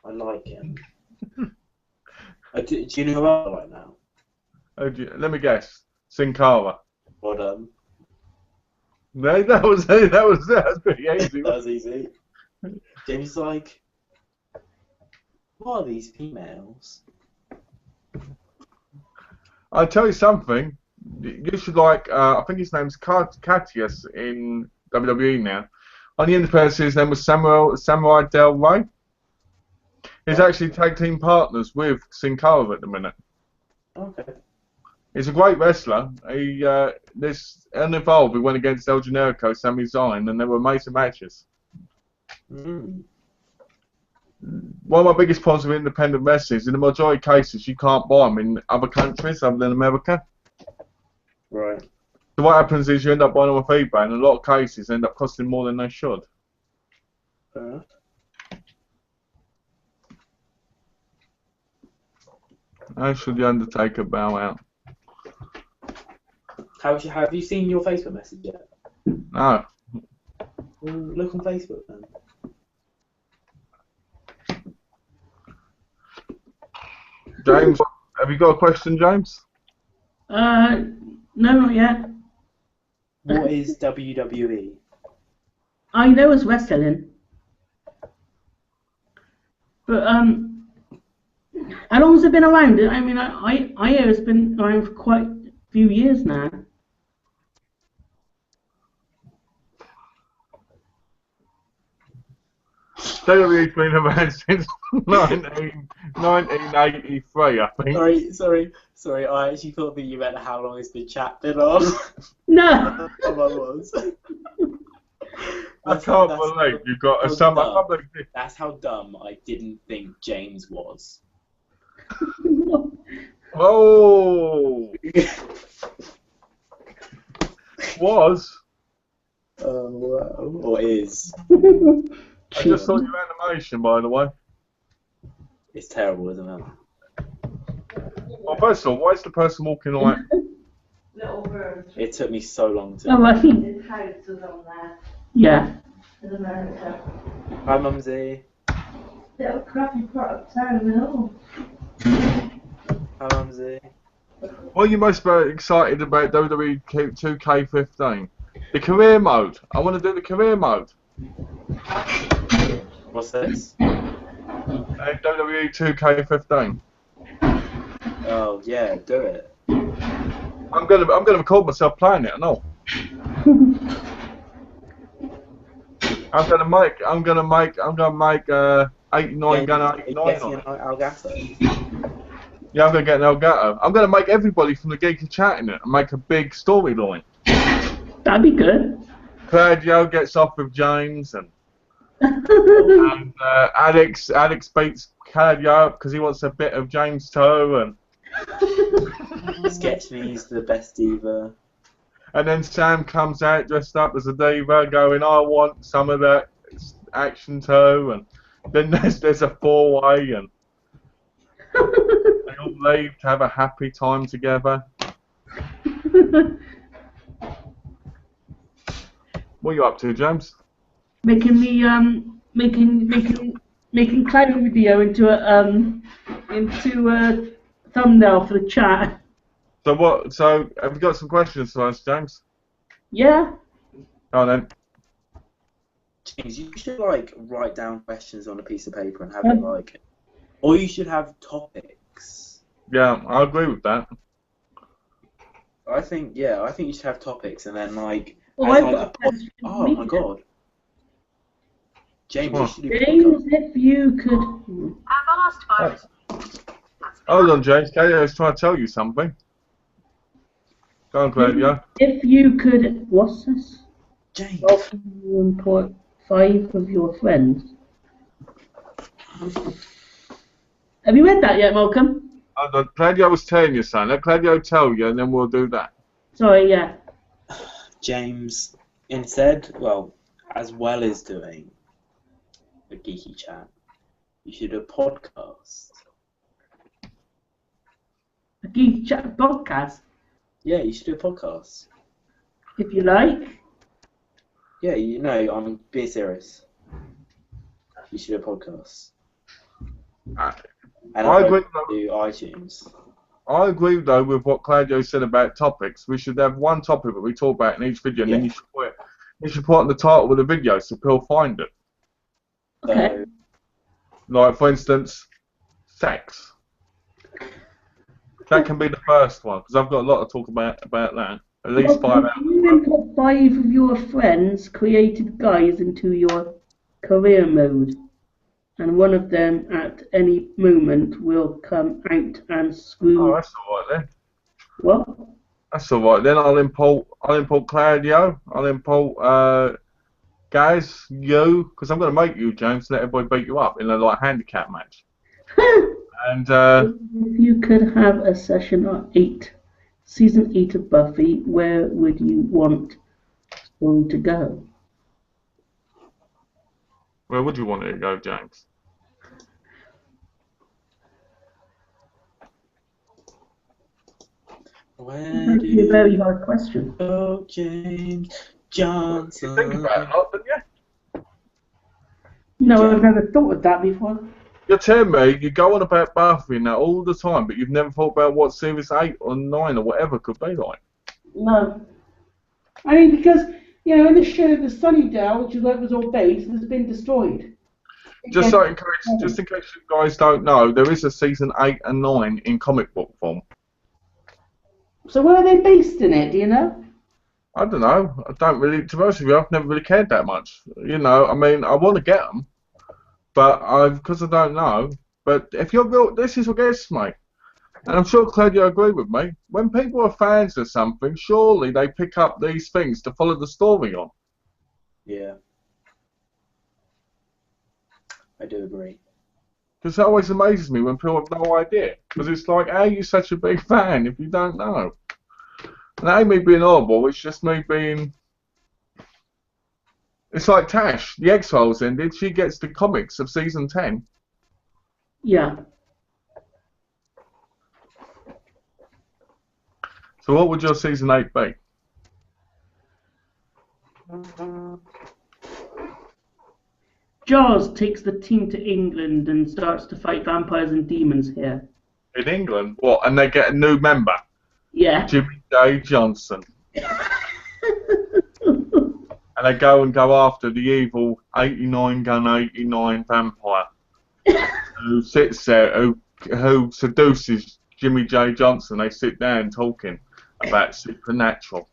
I like him. Do you know who I like now? Let me guess. Sin Cara. Well done. No, that was pretty easy. That was easy. James is like, what are these females? I'll tell you something. You should like. I think his name's Catius in WWE now. On the independence, his name was Samurai Del Rey. He's actually tag team partners with Sin Cara at the minute. Okay. He's a great wrestler. This Evolve, he went against El Generico, Sami Zayn, and they were amazing matches. Mm. One of my biggest problems with independent wrestling is in the majority of cases you can't buy them in other countries other than America. Right. So what happens is you end up buying them off eBay, and in a lot of cases they end up costing more than they should. Fair enough. How should the Undertaker bow out? Have you seen your Facebook message yet? No. Well, look on Facebook then. James, have you got a question, James? No, not yet. What is WWE? I know it's wrestling. But how long has it been around? I mean, I hear it's been around for quite a few years now. WWE's been around since 1983, I think. Sorry. I actually thought that you meant how long has the chat been on. No. I was. I can't believe you got a sum. That's how dumb I didn't think James was. Oh! Was? Oh, wow. Or is. I just saw your animation, by the way. It's terrible, isn't it? Well, first of all, why is the person walking away? Little bird. It took me so long to. Oh, I think. His house is on there Yeah. in America. Hi, Mumsy. Little crappy part of town and all. Hi, Mumsy. What are you most excited about WWE 2K15? The career mode. I want to do the career mode. What's this? WWE 2K15. Oh yeah, do it. I'm gonna record myself playing it. I know. I'm gonna make 89 gonna 89 on it. Elgato. Yeah, I'm gonna get an Elgato. I'm gonna make everybody from the Geeky-Chat in it and make a big storyline. That'd be good. Claudio gets off with James and Alex beats Claudio up because he wants a bit of James' toe and Sketch me's the best diva. and then Sam comes out dressed up as a diva going, I want some of that action toe, and then there's a four-way and they all leave to have a happy time together. What are you up to, James? Making the making cloud video into a thumbnail for the chat. So what? So have you got some questions for us, James? Yeah. Oh then. James, you should like write down questions on a piece of paper and have it like, or you should have topics. Yeah, I agree with that. I think you should have topics and then like, Oh, as I've like got a a pod. question for Oh me. my god. James, you What? should do a James, podcast. if you could. Hold on, James. Cladio's trying to tell you something. Go on, Claudio. If you could, what's this? James. Welcome you import 5 of your friends. Have you read that yet, Malcolm? Hold on. Claudio was telling you something. Let Claudio tell you, and then we'll do that. Sorry, yeah. James, instead, as well as doing a Geeky-Chat, you should do a podcast. A Geeky-Chat podcast, Yeah, you should do a podcast. if you like. Yeah, I'm being serious. You should do a podcast. And I upload agree, it to iTunes. I agree, though, with what Claudio said about topics. We should have one topic that we talk about in each video, and then Yeah. you should put on the title of the video so people find it. Okay. Like, for instance, sex. That can be the first one, because I've got a lot to talk about that. At least 5 hours. You import 5 of your friends created guys into your career mode, and one of them at any moment will come out and screw. Oh, that's alright then. What? That's alright then. I'll import Claudio. I'll import guys, you, because I'm going to make you, James, let everybody beat you up in a handicap match. And If you could have a session of 8, season 8 of Buffy, where would you want them to go? where would you want it to go, James? Where That'd be a very hard question. go, James You Johnson? think about it a lot, don't you? No, I've never thought of that before. You're telling me you go on about Buffy and that all the time, but you've never thought about what series 8 or 9 or whatever could be like. No. I mean, because, in the show, the Sunnydale, which is where it was all based, has been destroyed. Just in case you guys don't know, there is a season 8 and 9 in comic book form. So where are they based in it, do you know? I don't know. I don't really, to be honest with you, I've never really cared that much. I mean, I want to get them, but because I don't know. But if you're real, this is what gets me. And I'm sure Claudio agree with me. When people are fans of something, surely they pick up these things to follow the story on. Yeah. I do agree. Because it always amazes me when people have no idea. Because it's like, how are you such a big fan if you don't know? And that ain't me being horrible, it's just me being... It's like Tash, the X-Files ended, she gets the comics of season 10. Yeah. So what would your season 8 be? Jaws takes the team to England and starts to fight vampires and demons here. In England? What? And they get a new member? Yeah. Jimmy J. Johnson. And they go after the evil 89 gun 89 vampire who sits there, who seduces Jimmy J. Johnson. They sit down talking about supernatural.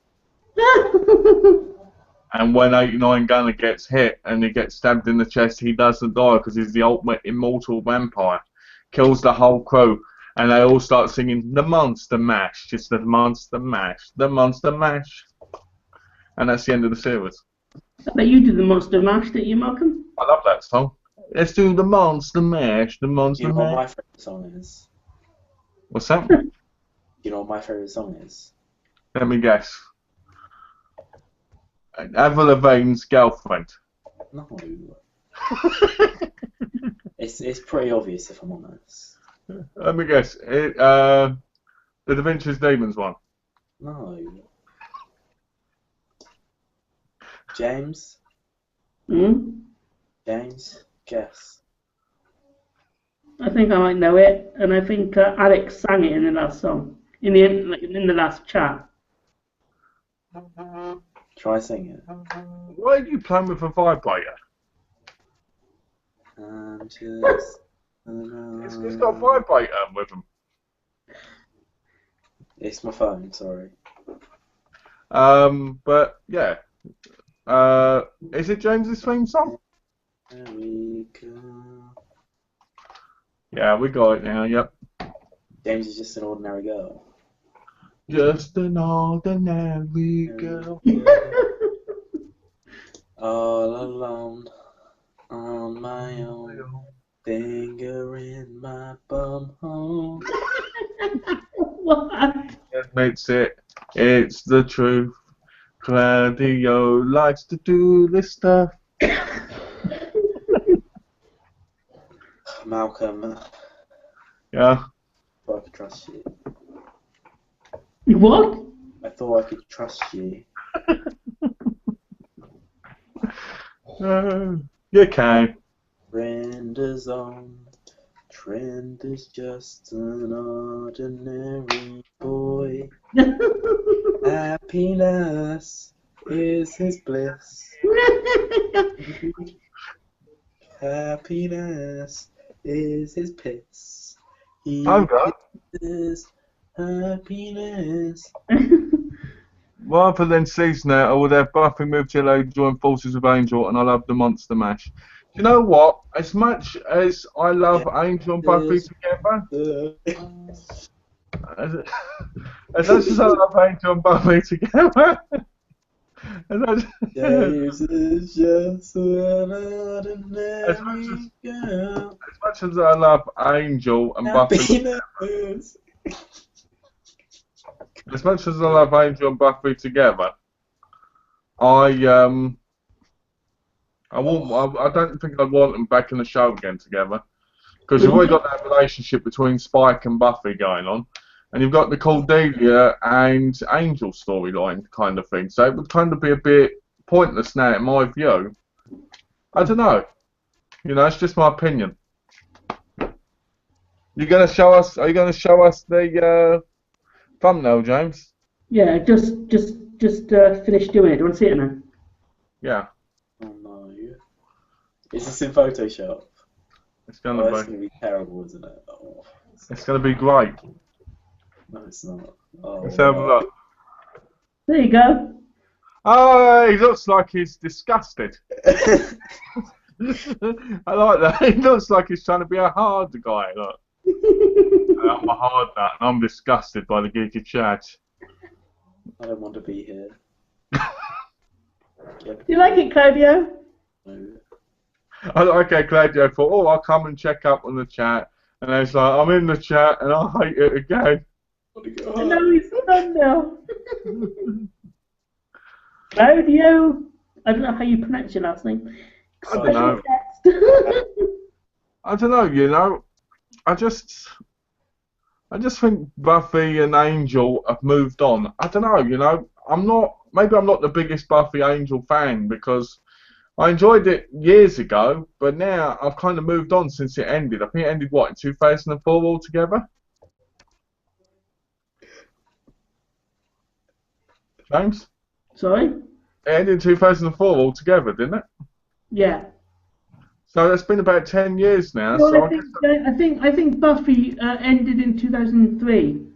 And when 89 Gunner gets hit and he gets stabbed in the chest, he doesn't die because he's the ultimate immortal vampire. Kills the whole crew, and they all start singing the Monster Mash. Just the Monster Mash, the Monster Mash. And that's the end of the series. I bet you do the Monster Mash, didn't you, Malcolm? I love that song. Let's do the Monster Mash, the Monster You know what my Mash. favourite song is? What's that? You know what my favourite song is? Let me guess. Avril Lavigne's Girlfriend. No. It's pretty obvious if I'm honest. Let me guess. The Da Vinci's Demons one. No. James? Hmm? James? Guess. I think I might know it, and I think Alex sang it in the last song, in the last chat. Try singing it. Why are you playing with a vibrator? It's got a vibrator with them. It's my phone, sorry. But yeah. Is it James's theme song? There we go. Yeah, we got it now. Yep. James is just an ordinary girl. Just an ordinary girl. All alone, on my own, finger in my bum hole. What? Admits it. It's the truth. Claudio likes to do this stuff. Malcolm, Yeah. I thought I could trust you. What? I thought I could trust you. You can. Brenda's on. Trent is just an ordinary boy. Happiness is his bliss. Happiness is his piss. He Okay. is happiness. Rather than season it, I would have Buffy move to join forces with Angel, and I'll have the Monster Mash. You know what? As much as I love Angel and Buffy together, as much as I love Angel and Buffy together, James is just an ordinary girl. as much as I love Angel and Buffy, Happiness. as much as I love Angel and Buffy together, I don't think I'd want them back in the show again together, because you've already got that relationship between Spike and Buffy going on, and you've got the Cordelia and Angel storyline kind of thing, so it would kind of be a bit pointless now in my view. I don't know. You know, it's just my opinion. Are you going to show us the thumbnail, James? Yeah, just finish doing it. Do you want to see it now? Yeah. Oh no. Is this in Photoshop? It's gonna That's be. going to be terrible, isn't it? Oh, It's gonna be great. no, it's not. Oh, Let's have a look. There you go. Oh, he looks like he's disgusted. I like that. He looks like he's trying to be a hard guy. Look, I'm a hard nut, and I'm disgusted by the Geeky-Chat. I don't want to be here. Do you like it, Claudio? No. Okay, Claudio thought, oh, I'll come and check up on the chat, and it's like, I'm in the chat, and I hate it again. I know he's done now. Claudio. I don't know how you pronounce your last name. I don't know. I don't know. You know, I just think Buffy and Angel have moved on. I don't know. You know, maybe I'm not the biggest Buffy Angel fan because I enjoyed it years ago, but now I've kind of moved on since it ended. I think it ended, what, in 2004 altogether? James? Sorry? It ended in 2004 altogether, didn't it? Yeah. So that's been about 10 years now. Well, So I think Buffy ended in 2003.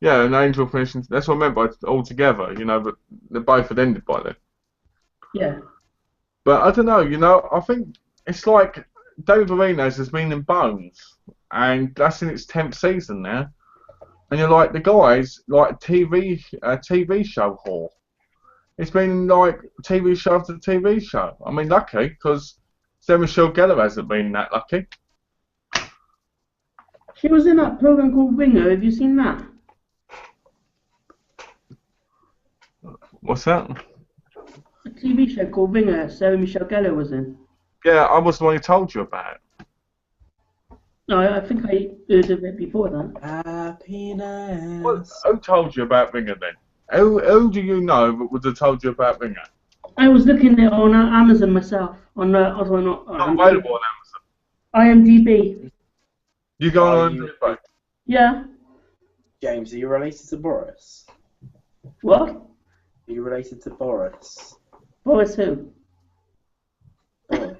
yeah, and Angel finishing. That's what I meant by altogether, you know, but they both had ended by then. Yeah. But I don't know, you know, I think it's like David Marino's has been in Bones, and that's in its 10th season now. And you're like, the guy's like TV show whore. It's been like TV show after TV show. I mean, lucky, because Sarah Michelle Gellar hasn't been that lucky. She was in that program called Ringer. Have you seen that? What's that? A TV show called Ringer. Sarah Michelle Gellar was in. Yeah, I was the one who told you about it. No, I think I heard of it before that. Happiness. Who told you about Ringer then? Who do you know that would have told you about Ringer? I was looking at it on Amazon myself. Also not Not available on Amazon. IMDb. You go Are on you- IMDb. Yeah. James, are you related to Boris? What? Are you related to Boris? Boris who? Boris.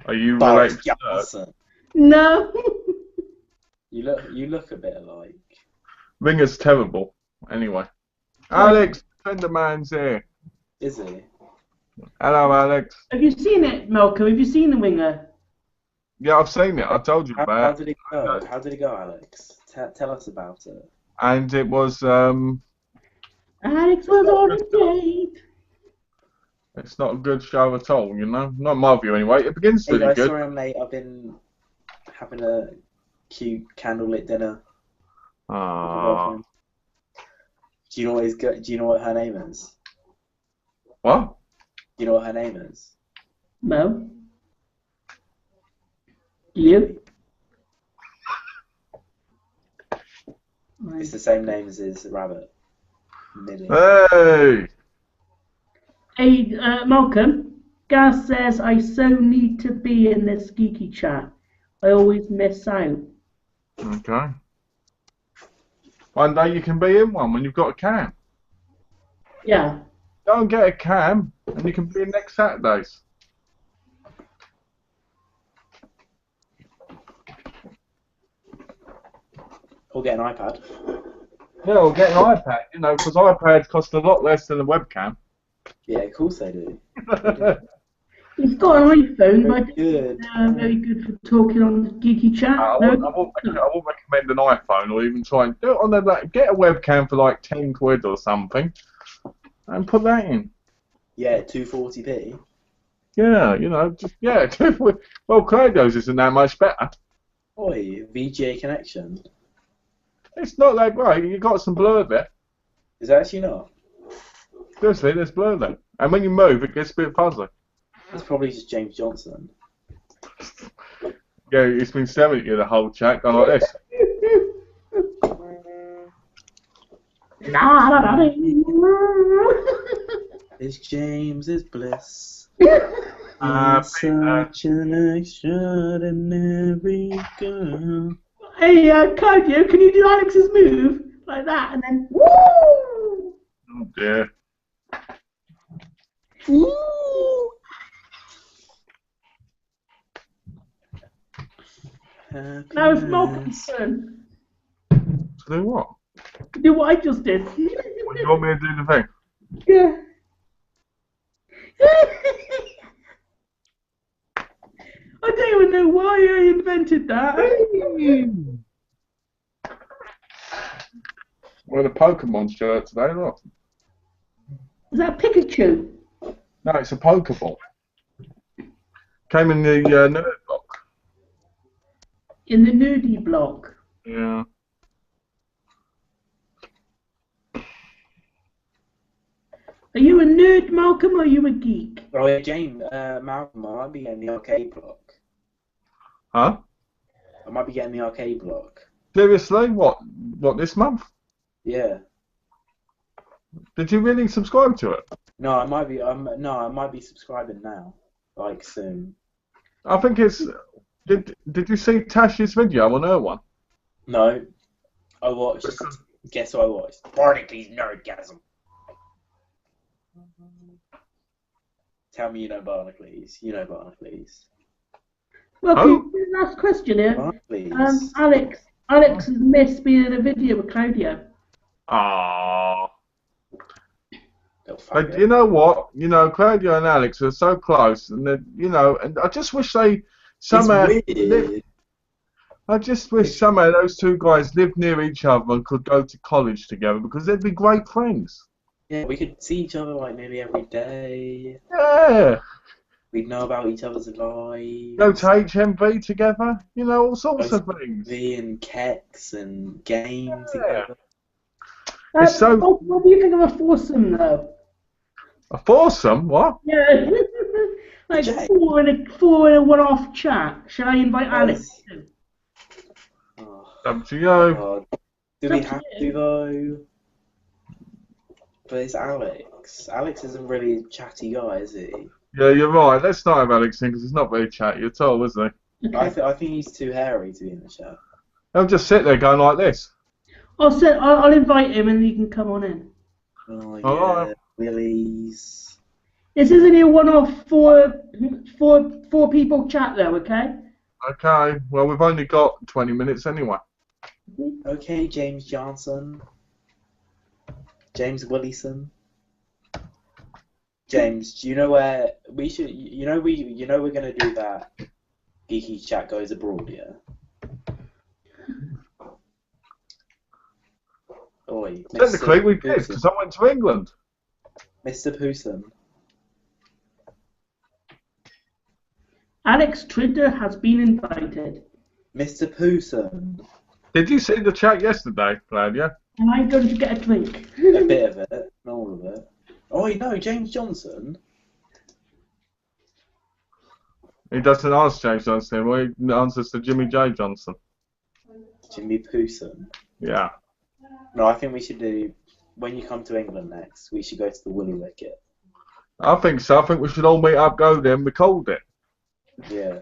Are you Boris related to her? Johnson. No. You look a bit alike. Ringer's terrible. Anyway. Alex, Tenderman's here. Is he? Hello, Alex. Have you seen it, Malcolm? Have you seen The Winger? Yeah, I've seen it. I told you How about it. did it go? How did it go, Alex? Tell us about it. And it was, Alex was on a date. it's not a good show at all, you know? Not in my view, anyway. It begins Hey really guys, good. sorry I'm late. I've been having a cute candlelit dinner. Ah. Do you know what Do you know what her name is? What? Do you know what her name is? No. Do you? It's the same name as his rabbit. Millie. Hey! Hey, Malcolm. Gaz says I so need to be in this Geeky-Chat. I always miss out. Okay. One day you can be in one when you've got a cam. Yeah. Go and get a cam, and you can be in next Saturdays. Or get an iPad. Yeah, or get an iPad, you know, because iPads cost a lot less than a webcam. Yeah, of course they do. He's got an iPhone, but Good. very good for talking on the Geeky-Chat. I won't recommend an iPhone or even try and do it on the get a webcam for like 10 quid or something, and put that in. Yeah, 240p. Yeah, you know, just well, Cladio's isn't that much better. Oi, VGA connection. It's not that great. You got some blur there. Is that actually not? Seriously, there's blur there, and when you move, it gets a bit fuzzy. That's probably just James Johnson. Yeah, it's been staring at you the whole chat, going like this. It's James's bliss. Peter. Such an extraordinary girl. Hey, Claudio, can you do Alex's move like that and then woo? Oh dear. Woo! Now it's Malcolm's turn. To do what? Do what I just did. What, do you want me to do the thing? Yeah. I don't even know why I invented that. We're the Pokemon shirt today, look. Is that Pikachu? No, it's a Pokeball. Came in the nerd block. In the nudie block. Yeah. Are you a nerd, Malcolm, or are you a geek? Oh yeah, James, Malcolm, I might be getting the arcade block. Huh? I might be getting the arcade block. Seriously? What this month? Yeah. Did you really subscribe to it? No, I might be. I might be subscribing now, like soon. I think it's. Did you see Tash's video on her one? No, I watched. Guess what I watched? Barnacle's Nerdgasm. Tell me you know Barnacles. You know Barnacles. Well, Oh. last question here. Barnacles. Alex has missed being in a video with Claudio. Ah. Little But faggot. you know what? You know, Claudio and Alex are so close, and and I just wish they somehow. It's weird. I just wish somehow those two guys lived near each other and could go to college together because they'd be great friends. Yeah, we could see each other like nearly every day. Yeah. We'd know about each other's lives. Go to HMV together. You know, all sorts of things. And keks and games Yeah. together. It's so- What do you think of a foursome, though? A foursome? What? Yeah. Like Jay. four in a one-off chat. Shall I invite Alex too? Oh, Up to you. God. Do It's we up to have you. to though? But it's Alex. Alex isn't really a chatty guy, is he? Yeah, you're right. Let's not have Alex in because he's not very chatty at all, is he? Okay. I think he's too hairy to be in the chat. He'll just sit there going like this. I'll invite him and he can come on in. Oh yeah, Alright. Willies. This isn't a one-off four people chat though, okay? Okay. Well, we've only got 20 minutes anyway. Okay, James Johnson. James Willison. James, do you know where we should? You know we're gonna do that. Geeky-Chat goes abroad, yeah. Oi, Technically, we did Poussin. because I went to England. Mr. Poussin. Alex Twitter has been invited. Mr. Poussin. Did you see the chat yesterday, Claudia? Am I going to get a drink? A bit of it, not all of it. Oh, no, James Johnson. He doesn't answer James Johnson. Well, he answers to Jimmy J. Johnson. Jimmy Poussin. Yeah. No, I think we should do, when you come to England next, we should go to the Woolly Wicket. I think so. I think we should all meet up, go there, and record it. Yeah.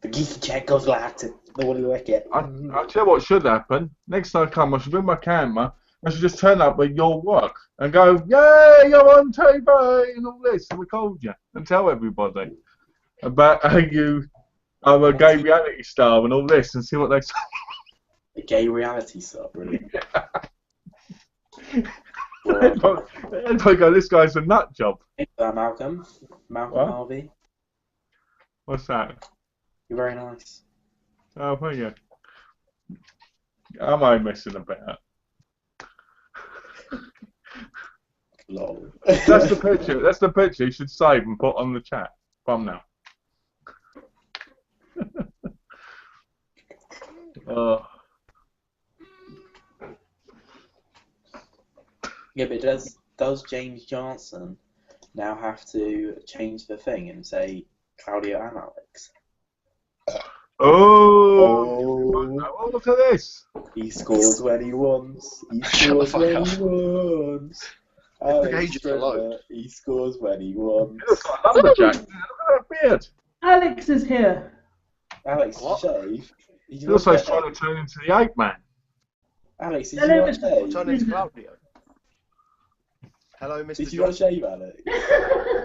The Geeky-Chat goes live to the Woolly Wicket. I'll tell you what should happen. Next time I come, I should bring my camera. I should just turn up at your work and go, yeah, you're on TV and all this, and record you and tell everybody about how you are a gay reality star and all this, and see what they say. A gay reality star, brilliant. Everybody go, this guy's a nut job. Malcolm What? Harvey, What's that? you're very nice. Oh, thank you. Am I messing about? Lol. That's the picture. That's the picture you should save and put on the chat. Thumbnail. Oh. Yeah, but does James Johnson now have to change the thing and say Claudio and Alex? Oh, look at this. He scores when he wants. He scores when he wants. Alex Trinner, he scores when he wants. He looks like a lumberjack. Look at that beard. Alex is here. Alex, What? shave. He looks like he's trying to turn into the ape man. Alex, did Hello, you not Mr. shave? Turn into Claudio. Hello, Mr. Did you not shave, Alex?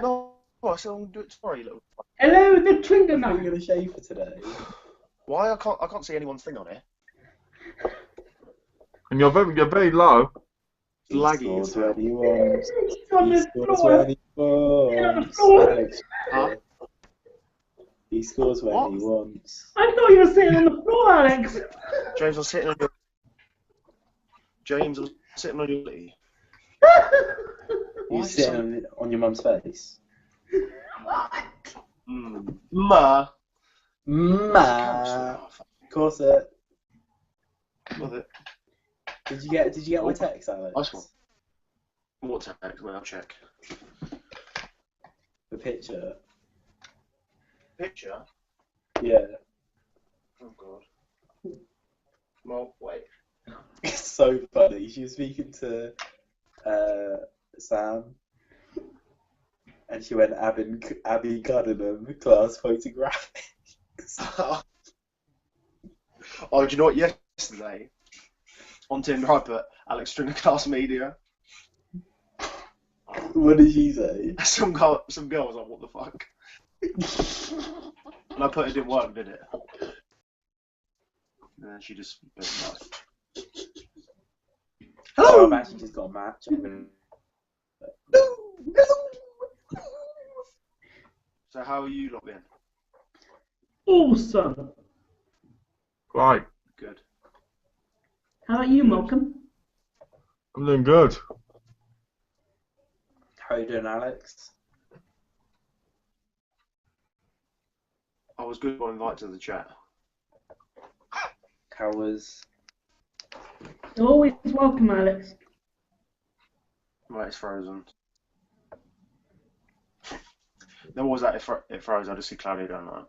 No, I still want to do it tomorrow, you little. Hello, the Twinger Are you man. going to shave for today? Why? I can't see anyone's thing on here. And you're very low. He Laggy as scores hell. when he wants. He's on He the scores floor. when he on the wants. floor. Alex, Huh? he scores when What? he wants. I thought you were sitting on the floor, Alex. James, I'm sitting on your. James, I'm sitting on your. You Why sitting on your mum's face? Ma. Ma. Of course it. Love it. Did you get my text, Alex? Nice one. What's that? Well, I'll check. The picture. Picture? Yeah. Oh, God. Well, wait. It's so funny. She was speaking to Sam, and she went Abby Cunningham, class photographics. Oh, do you know what? Yesterday, on Tinder, I put Alex Stringer class media. What did she say? Some girl was like, what the fuck? And I put it didn't work, did it? And then she just bit nice. Oh, I've actually just got a match. I'm gonna... So how are you lot then? Awesome. Right. Good. How about you, Malcolm? I'm doing good. How you doing, Alex? I was good by invite to the chat. How was... You're always welcome, Alex. Right, it's frozen. Then what was that? It froze. I just see Claudio going like.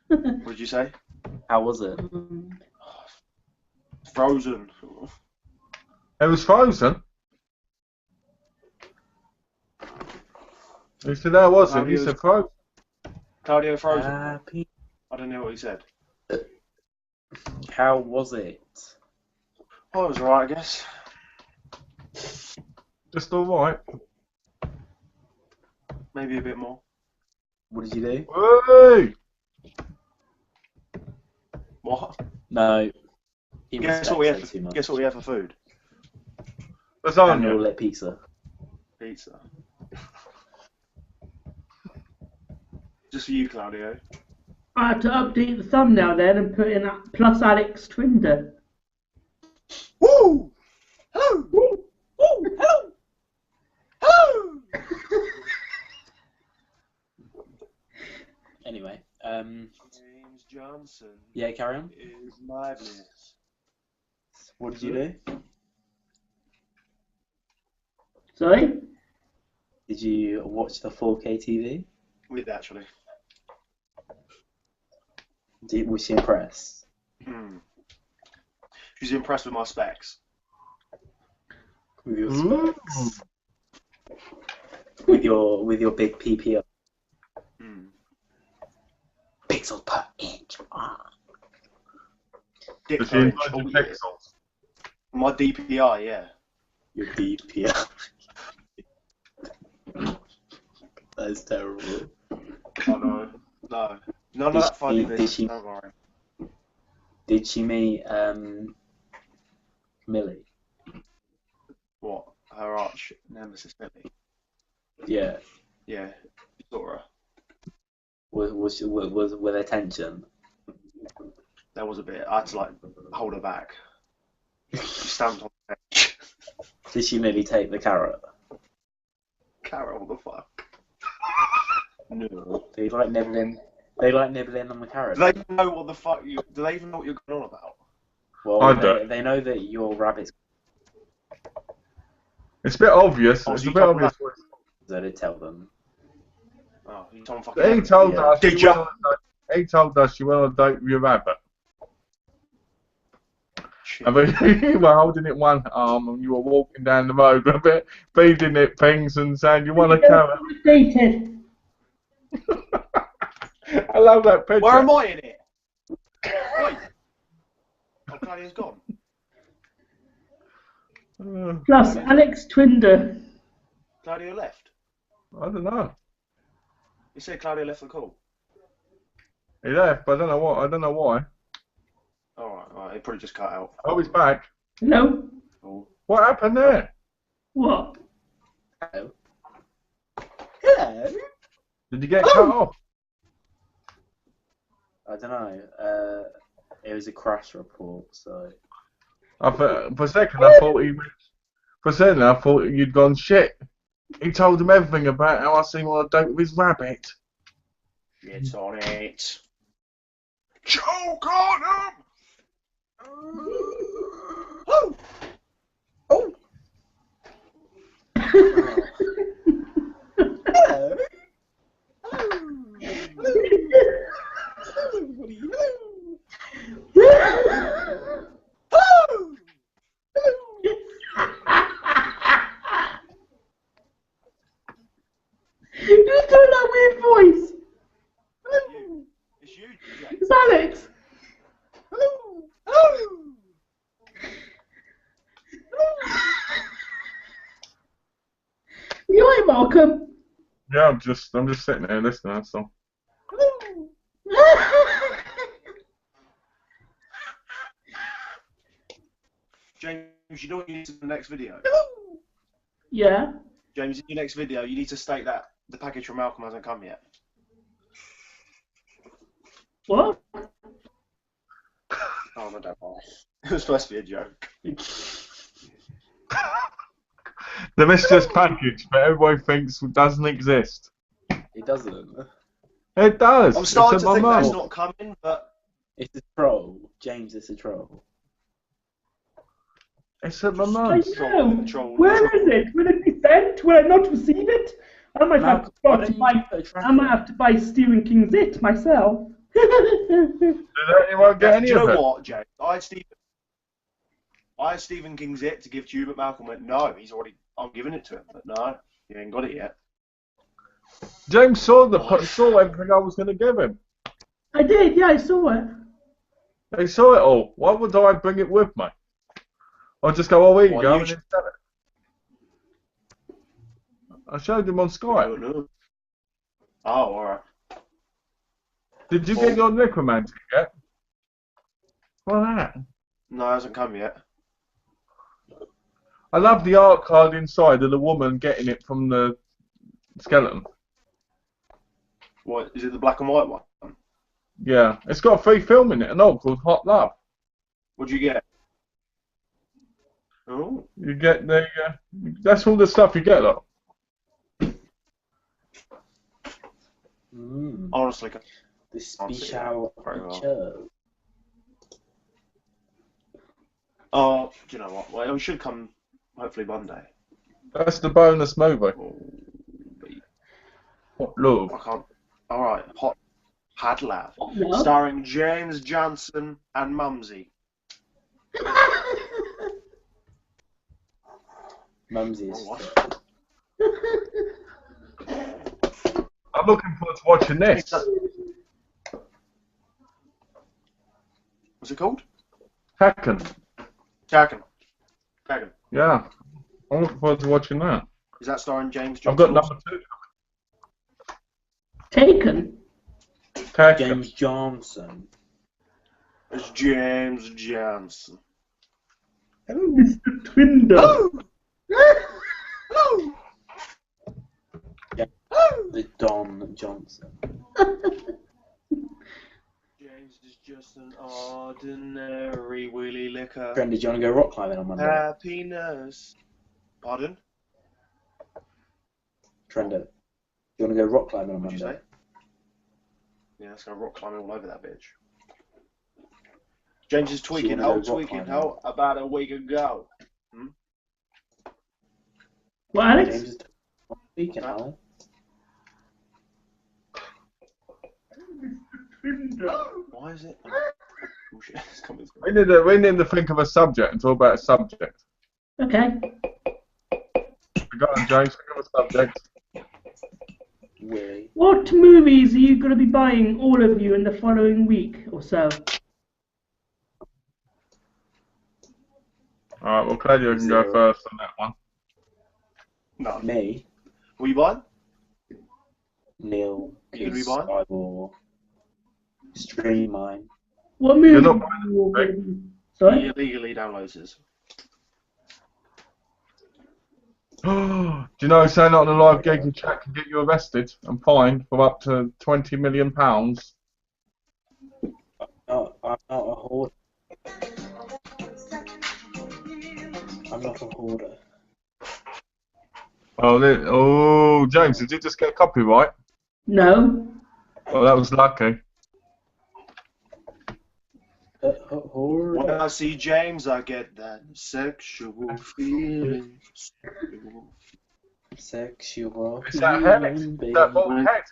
What did you say? How was it? Frozen. It was frozen. You said that wasn't. You said frozen. Claudio frozen. Happy. I don't know what he said. How was it? Oh, it was alright, I guess. Just all right. Maybe a bit more. What did you do? Hey! What? No. He Guess respects what we her have? too much. Guess what we have for food? Annual Lasagna. lit pizza. Pizza. Just for you, Claudio. I had to update the thumbnail then and put in plus Alex Twinder. Woo! Hello! Woo! Hello! Hello! Anyway, James Johnson yeah, carry on. is madness. What did you do? Sorry? Did you watch the 4K TV? With actually. Was she impressed? She's impressed with my specs. With your Ooh. specs? With your big PPI? Pixels per inch. Dick Does she per inch. enjoy the Oh, yeah. pixels? My DPI, yeah. Your DPI. That is terrible. Oh no. No. None of that funny business, don't worry. Did she meet Millie? What? Her arch nemesis, Millie? Yeah. Yeah. You saw her. Were there tension? There was a bit. I had to like hold her back. She stamped on the page. Did she maybe take the carrot? Carrot, what the fuck? No. They like nibbling. They like nibbling on the carrot. Do they know what the fuck you? Do they even know what you're going on about? Well, I don't. they know that your rabbit's. It's a bit obvious. Oh, It's so a you bit told obvious. So they tell them. Oh, you told him fucking. He everything. told Yeah. us. Did she ya? went on a date- He told us she went on a date with your rabbit. Shit. I mean, you were holding it one arm and you were walking down the road a bit, feeding it things and saying, "You want a carrot?" Updated. I love that picture. Where am I in it? Wait. Oh, Claudio's gone. Plus Alex Twinder. Claudio left. I don't know. You said Claudio left the call. He left, but I don't know what. I don't know why. Alright, it probably just cut out. Oh, he's back. Hello? Oh. What happened there? What? Hello. Hello. Did you get cut off? I don't know. It was a crash report, so. For a second, I thought he went. For a second, I thought you'd gone shit. He told him everything about how I seen him on a date with his rabbit. It's on it. Choke on him! Oh! Oh! Hello. Who's doing that weird voice? It's you, Jack. It's Alex. Hello. Hello. You ain't Malcolm. Yeah, I'm just sitting there listening. That's all. James, you know what you need to do in the next video? Yeah. James, in your next video, you need to state that the package from Malcolm hasn't come yet. What? Oh, no, don't worry. It was supposed to be a joke. The missus package that everybody thinks doesn't exist. It doesn't. It does. I'm starting It's to at think my that's mum. not coming, but It's a troll. James, it's a troll. It's at my I mum's. know. troll. Where is it? Will it be sent? Will I not receive it? I might have to Why go don't to you buy. put a tracker I might have to buy Stephen King's It myself. You won't get any Do you of know it. what, Jay? I had Stephen King's It to give to you, but Malcolm went, no, I'm giving it to him. But no, he ain't got it yet. James saw everything I was going to give him. I did, yeah, I saw it. They saw it all. Why would I bring it with me? I'll just go, oh, here you Well, go, you and then sell it. I showed him on I Skype. don't know. Oh, alright. Did you get your necromancer yet? What's that? No, it hasn't come yet. I love the art card inside of the woman getting it from the skeleton. What, is it the black and white one? Yeah, it's got a free film in it and all called Hot Love. What'd you get? Oh. You get the that's all the stuff you get, look. Honestly, The Can't see special that very well. show. oh, do you know what? Well, it should come hopefully Monday. That's the bonus movie. Oh, Hot Love. I can't. Alright, Hot Love. What? Starring James Johnson and Mumsy. Mumsy's. Oh, what? I'm looking forward to watching this. What's it called? Hacken. Taken. Yeah. I'm looking forward to watching that. Is that starring James I've Johnson? got number 2. Taken. Taken. James Johnson. It's James Johnson. Mr. Twinder. The Don Johnson. James is just an ordinary willy liquor. Friend, did you want to go rock climbing on Monday? Happiness. Pardon? Trendo, do you want to go rock climbing on What'd Monday? you say? Yeah, let's go rock climbing all over that bitch. James is tweaking. wanna go Oh, rock tweaking. climbing? Oh, about a week ago. Well, Alex? James is speaking, Alan. Why is it? Oh, shit, it's coming through. We need to think of a subject and talk about a subject. Okay. Go on, James, think of a subject. Willie. What movies are you going to be buying, all of you, in the following week or so? Alright, well, Claudia can go 0. first on that one. No. Me, What are you buying? Neil, You gonna be because buying? I will stream mine. What movie You're not are you all buying going to be... Sorry? He illegally downloads this. Do you know saying on the live Geeky-Chat can get you arrested and fined for up to £20 million? Oh, I'm not a hoarder. I'm not a hoarder. Oh, James, did you just get copyright? No. Well, that was lucky. Hoarder? When I see James, I get that sexual feeling. Sexual. Is that head? feeling, Is that bald baby. head?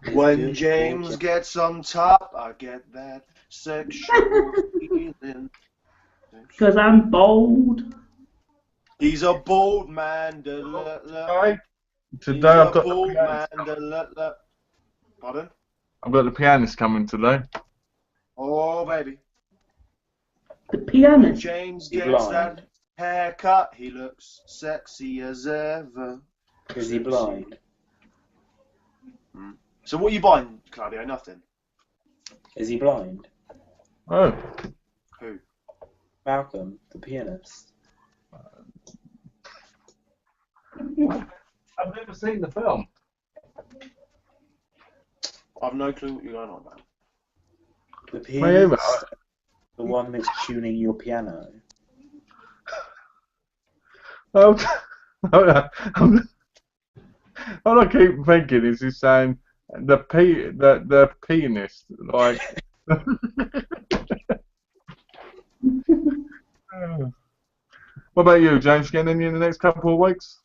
It's When good James fortune. gets on top, I get that sexual feeling. Because I'm bold. He's a bold man. Da, la, la. Okay. He's Today a I've got bold the man. pianist Da, coming. la, la. Pardon? I've got the pianist coming today. Oh, baby. The When pianist. James He's gets blind. that haircut, he looks sexy as ever. Is he blind? So what are you buying, Claudio? Nothing. Is he blind? Oh, Who? Malcolm, the pianist. I've never seen the film. I've no clue what you're going on about. The Me either. pianist. The one that's tuning your piano. Oh, all I keep thinking is he's saying the pianist, like. What about you, James? Getting any in the next couple of weeks?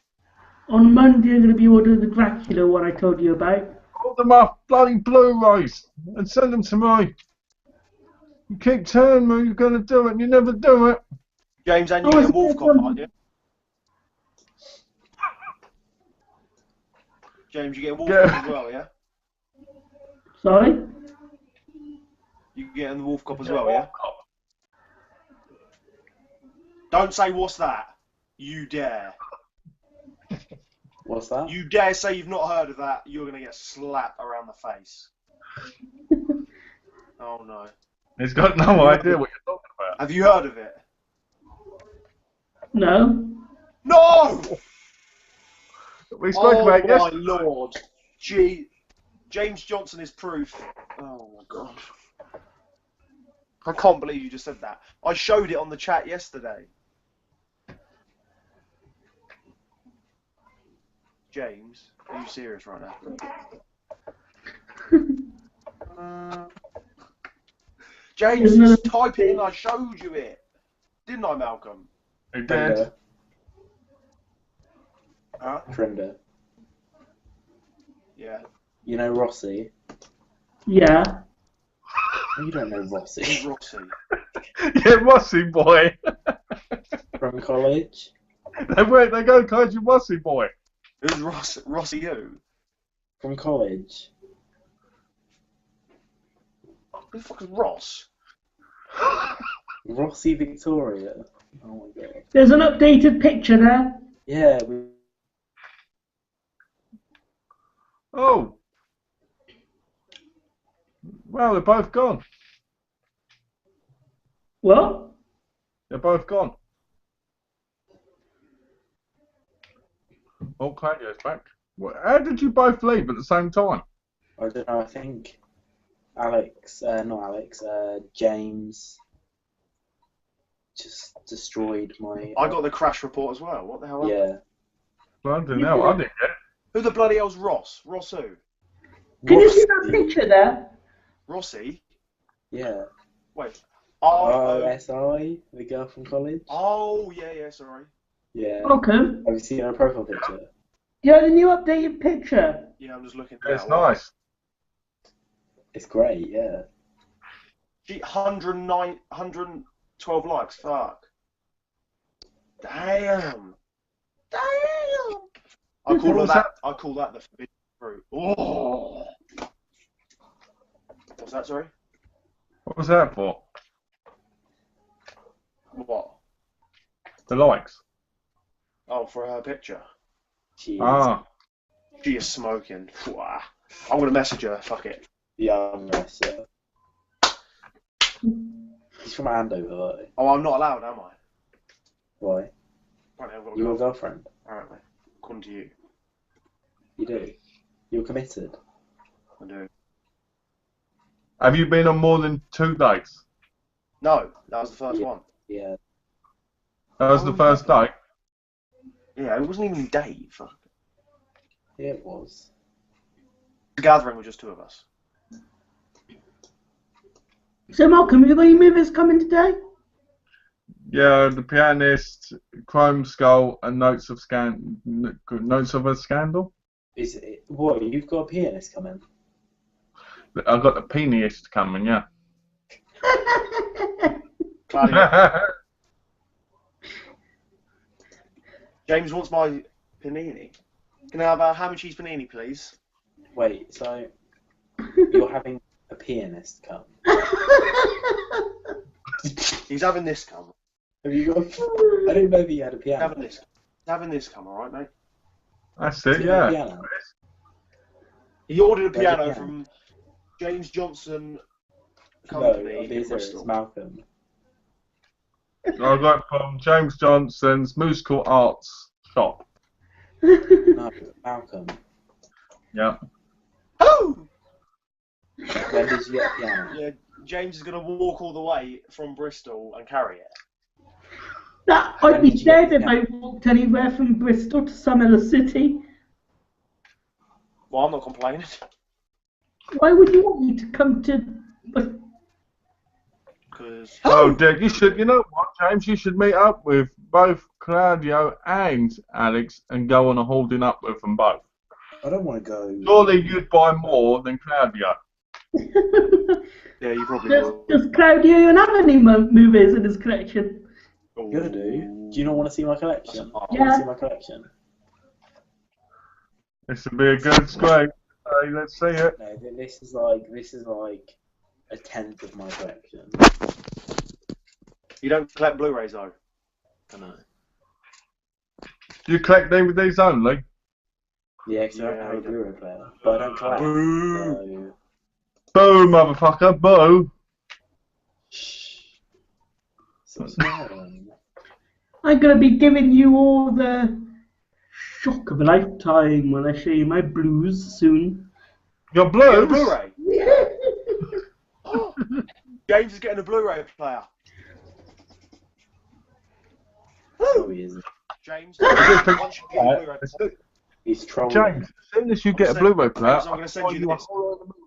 On Monday, I'm going to be ordering the Dracula one I told you about. Order my bloody Blu-rays and send them to me. You keep telling me you're going to do it and you never do it. James, and Oh, you it's get a wolf a good cop, one. aren't you? James, you get a wolf Yeah. cop as well, yeah? Sorry? You getting the wolf cop as well, yeah? Don't say what's that. You dare. What's that? You dare say you've not heard of that, you're going to get slapped around the face. Oh no. He's got no idea what you're talking about. Have you heard of it? No? No! We spoke Oh about it my yesterday. lord. Gee, James Johnson is proof. Oh my god. I can't believe you just said that. I showed it on the chat yesterday. James, are you serious right now? James, Isn't it- just type it in. I showed you it. Didn't I, Malcolm? He did. Friender. Huh? Friender. Yeah. You know Rossi? Yeah. You don't know Who's Rossi. Rossi? Yeah, Mossy boy. From college? They go to college with Mossy boy. Who's Rossi? Rossi who? From college? Who the fuck is Ross? Rossi Victoria. Oh my god. There's an updated picture there. Yeah, Oh. Well, they're both gone. What? They're both gone. Oh, Claudio's back. How did you both leave at the same time? I don't know, I think James just destroyed my... I got the crash report as well. What the hell happened? Yeah. Well, I don't know. I didn't get it. Who the bloody hell's Ross? Ross who? Can you see that Rossi. picture there? Rossi? Yeah. Wait. RSI, the girl from college? Oh, yeah, sorry. Yeah. Okay. Have you seen her profile picture? Yeah, the new updated picture. Yeah, I'm just looking. It's now. nice. It's great, yeah. Gee, 112 likes. Fuck. Damn. I call was that. I call that the forbidden fruit. Oh. What's that? Sorry. What was that for? What? The likes. Oh, for her picture. She is Ah. She is smoking. Wah. I'm gonna message her. Fuck it. young, so. She's from Andover, though. Oh, I'm not allowed, am I? Why? Apparently I've got a Your girlfriend. girlfriend? Apparently, according to you, You do? You're committed? I do. Have you been on more than 2 dates? No, that was the first Yeah. one. Yeah. That was the first date. Yeah, it wasn't even a date. Fuck. Yeah, it was. The gathering was just 2 of us. So, Malcolm, have you got any movies coming today? Yeah, The Pianist, Chrome Skull, and Notes of a Scandal. Is it, what, you've got a pianist coming? I've got The Pianist coming, yeah. Claudia, James wants my panini. Can I have a ham and cheese panini, please? Wait, so you're having a pianist come? He's having this come. Have you got? I didn't know that you had a He's piano. having this. He's having this come, all right, mate. That's Does it, he have a yeah. piano? He ordered a Where's the piano piano? from James Johnson No, Company I'm being in serious. Bristol. Malcolm. I got it from James Johnson's Musical Arts shop. No, Malcolm. Yeah. Oh! When did you get a piano? Yeah, James is going to walk all the way from Bristol and carry it. That, When I'd be did you get dead the if I walked anywhere from Bristol to some other city. Well, I'm not complaining. Why would you want me to come to... Because Oh, Dick, you should. You know what, James? You should meet up with both Claudio and Alex and go on a holding up with them both. I don't want to go. Surely you'd buy more than Claudio. yeah, you probably does, will. does Claudio even have any movies in his collection? You gotta do. Do you not want to see my collection? Oh, Do you want Yeah. to see my collection? This would be a good scrape. Hey, let's see it. No, this is like a tenth of my collection. You don't collect Blu-rays though. I know. Do you collect DVDs only? Yeah, because I don't Yeah, have a you don't. Blu-ray player, but I don't collect. Boo. So, Boo, motherfucker, boo. shh. Stop swearing. I'm going to be giving you all the shock of a lifetime when I show you my blues soon. Your You get blues? a Blu-ray. James is getting a Blu-ray player. Oh, he isn't. James, Just think once you get a Blu-ray player, He's trolling. James, as soon as you get a Blu-ray player, James, I'm gonna send you a this. whole lot of movies.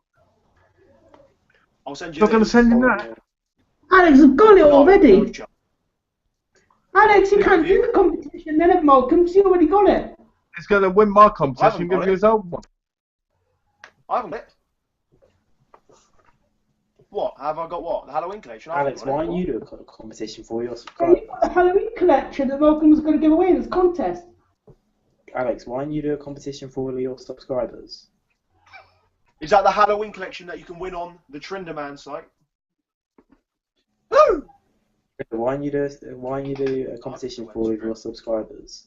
I'll send you. You're going to this. send him that? Alex, I've got it No, already. no, Joe. Alex, you can't do the competition then at Malcolm's. You already got it. He's going to win my competition and got give you it. his old one. I haven't got it. What? Have I got what? The Halloween collection? I haven't Alex, got it. why don't you do a competition for your Yeah, subscribers? you've got the Halloween collection that Malcolm was going to give away in this contest. Alex, why don't you do a competition for all your subscribers? Is that the Halloween collection that you can win on the Trinderman site? Woo! Why don't you do a competition for all of your subscribers?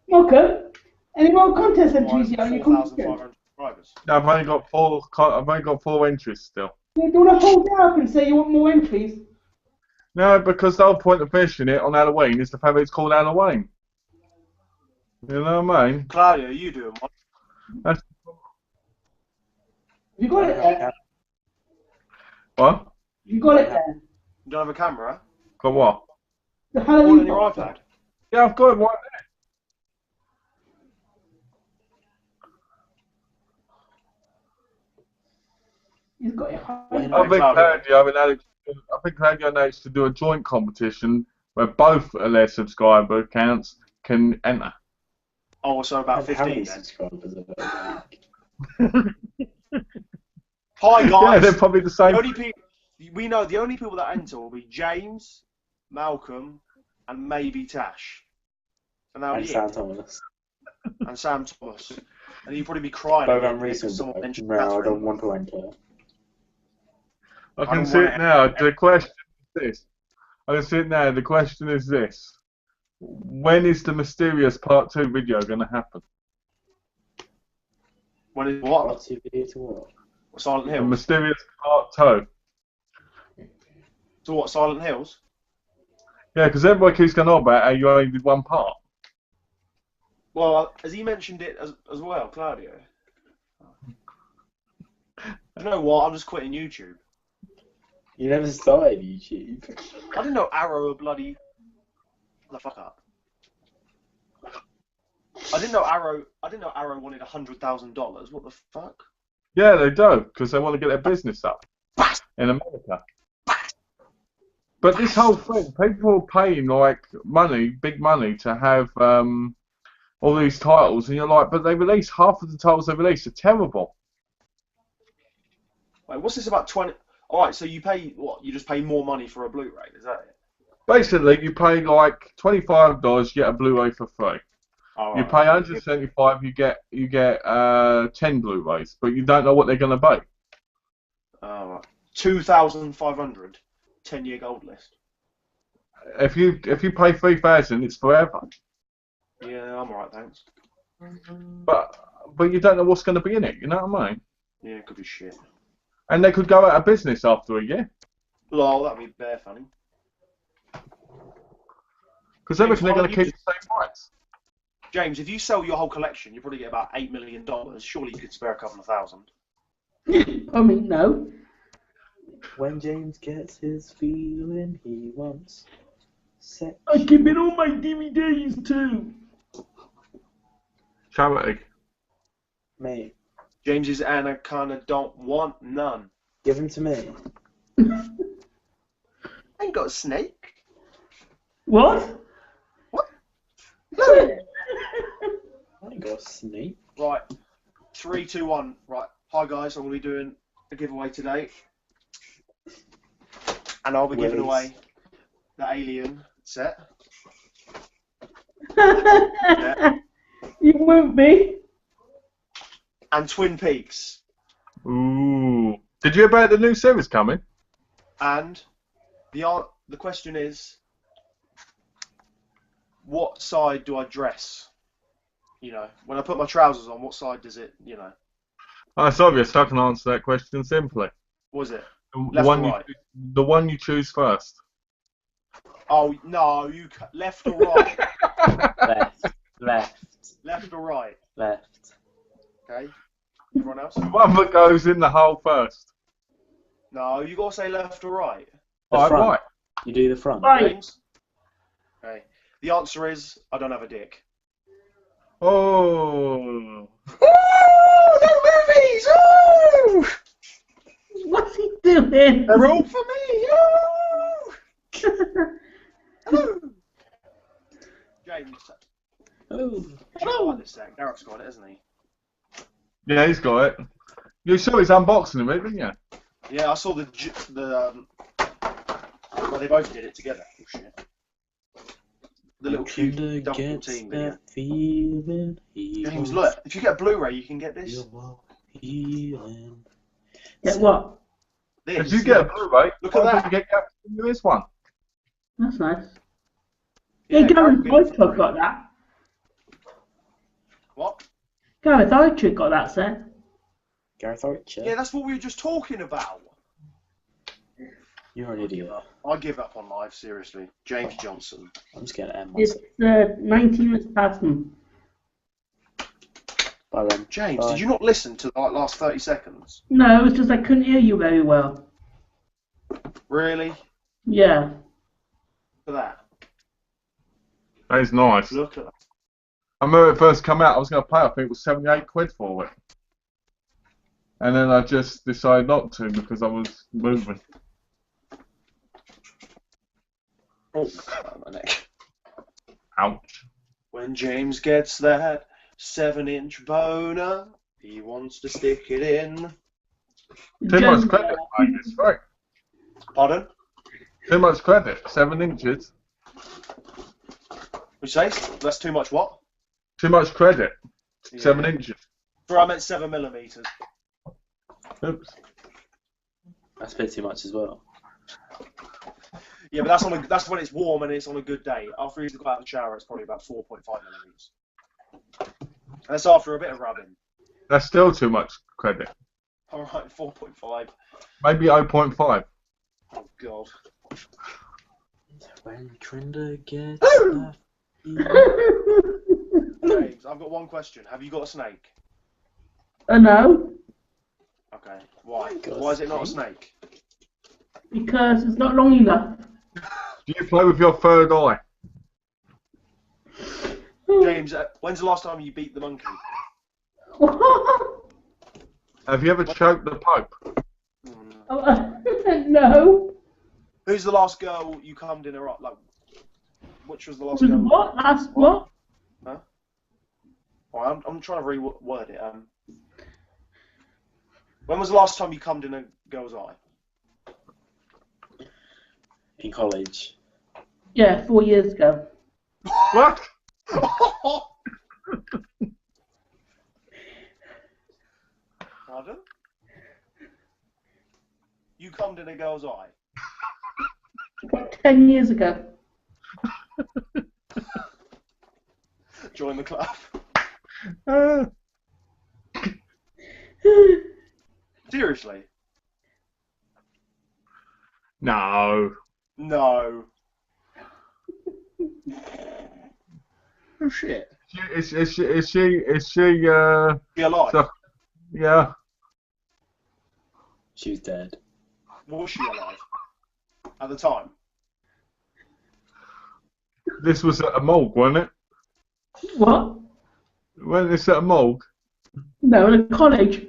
Malcolm, any more contest entries yet on your competition? 4,500 subscribers. No, I've only got four entries still. Do you want to hold it up and say you want more entries? No, because the whole point of finishing it on Halloween is the fact that it's called Halloween. You know what I mean? Claudia, you do them. That's You got it there. what? You got it there. You don't have a camera? Got what? The All Halloween on your box. iPad? Yeah, I've got it right there. He's got it. When I think Claudio. Claudio needs to do a joint competition where both of their subscriber accounts can enter. Oh, so about How many 15 then. subscribers are there? Hi Yeah, guys! they're probably the same. The only people we know, the only people that enter will be James, Malcolm, and maybe Tash. And that'll And be Sam it. Thomas. And Sam Thomas. And you'll probably be crying. Both again unreasonable. because someone mentioned No, I Catherine. don't want to enter. I I can don't see want it it. now. The question is this. I can see it now. The question is this. When is the Mysterious Part 2 video going to happen? When is what? What's your video to what? Silent The Hills. Mysterious Part 2. So what? Silent Hills? Yeah, because everybody keeps going on about how you only did one part. Well, has he mentioned it as well, Claudio? You know what? I'm just quitting YouTube. You never started YouTube. I didn't know Arrow were bloody. Shut the fuck up. I didn't know Arrow wanted $100,000. What the fuck? Yeah, they do, because they want to get their business up in America. But this whole thing, people are paying like money, big money, to have all these titles, and you're like, but they release half of the titles they release are terrible. Wait, what's this about 20? Alright, so you pay, what? You just pay more money for a Blu-ray, is that it? Basically, you pay like $25, you get a Blu-ray for free. Oh, You pay $175, you get 10 Blu-rays, but you don't know what they're going to be. Alright. 2,500. 10-year gold list. If you pay $3,000, it's forever. Yeah, I'm alright, thanks. But you don't know what's going to be in it. You know what I mean? Yeah, it could be shit. And they could go out of business after a year Lol, that'd be bare funny. because they James, reckon they're why going to don't keep you the same rights. James, if you sell your whole collection, you probably get about $8 million. Surely you could spare a couple of thousand. I mean, no. When James gets his feeling, he wants sex. I give it all my DVDs too. Charity. Mate, James's anaconda don't want none. give him to me. I ain't got a snake. What? No. I ain't got a snake. Right. 3, 2, 1. Right. Hi guys, I'm gonna be doing a giveaway today, and I'll be giving away the Alien set. You won't be. And Twin Peaks. Ooh. Did you hear about the new series coming? And the question is, what side do I dress? You know, when I put my trousers on, what side does it, you know? Oh, it's obvious. I can answer that question simply. What is it? The Left one or right? the one you choose first. Oh, no, left or right? Left. Left or right? Left. Okay. Everyone else? The one that goes in the hole first. No, you gotta say left or right. The Alright, front. right. You do the front. Right. James? Okay. The answer is, I don't have a dick. Oh. Oh, the movies! Oh! What's he doing? They're all for me! Oh! Hello! James, Oh. you like this set? Garrett's got it, hasn't he? Yeah, he's got it. You saw his unboxing of it, didn't you? Yeah, I saw well, they both did it together. Oh, shit. The little cute double team video. Feeling, James, look, if you get a Blu-ray, you can get this. Feeling. Get what? This. If you get a Blu-ray, Look at why that. don't you get this one? That's nice. Yeah, Yeah, Gareth Gareth Boycott got that. What? Gareth Archer got that set. Gareth Archer. Yeah, that's what we were just talking about. You're an idiot. I give up on life, seriously. James Johnson. I'm just going to end It's myself. 19 minutes past them. Bye then. James, Bye. did you not listen to the last 30 seconds? No, it's just I couldn't hear you very well. Really? Yeah. Look at that. That is nice. Look at that. I remember it first come out, I was going to pay, I think it was 78 quid for it. And then I just decided not to because I was moving. Oh, my neck. Ouch. When James gets that 7-inch boner, he wants to stick it in. Too much credit, mate, it's right. Pardon? Too much credit, 7 inches. Which say? That's too much what? Too much credit, 7 Yeah. inches. I meant 7 millimeters. Oops. That's a bit too much as well. Yeah, but that's when it's warm and it's on a good day. After you go out of the shower, it's probably about 4.5 millimeters. And that's after a bit of rubbing. That's still too much credit. All right, 4.5. Maybe 0.5. Oh God. When Trinda gets Oh! that James, I've got one question. Have you got a snake? No, Okay. Why? Got a Why is it not a snake? snake? because it's not long enough. Do you play with your third eye? James, when's the last time you beat the monkey? Have you ever choked the Pope? No. Who's the last girl you cummed in her up? Like, which was the last Was girl? what? Last what? Huh? Oh, I'm trying to reword it. When was the last time you cummed in a girl's eye? in college. Yeah, 4 years ago. What? Pardon? You cummed in a girl's eye? About 10 years ago. Join the club. Seriously? No. No. Oh shit. Is she Be alive? so, yeah. She's dead. Was she alive? At the time? This was at a morgue, wasn't it? What? When it's at a morgue. No, in a college.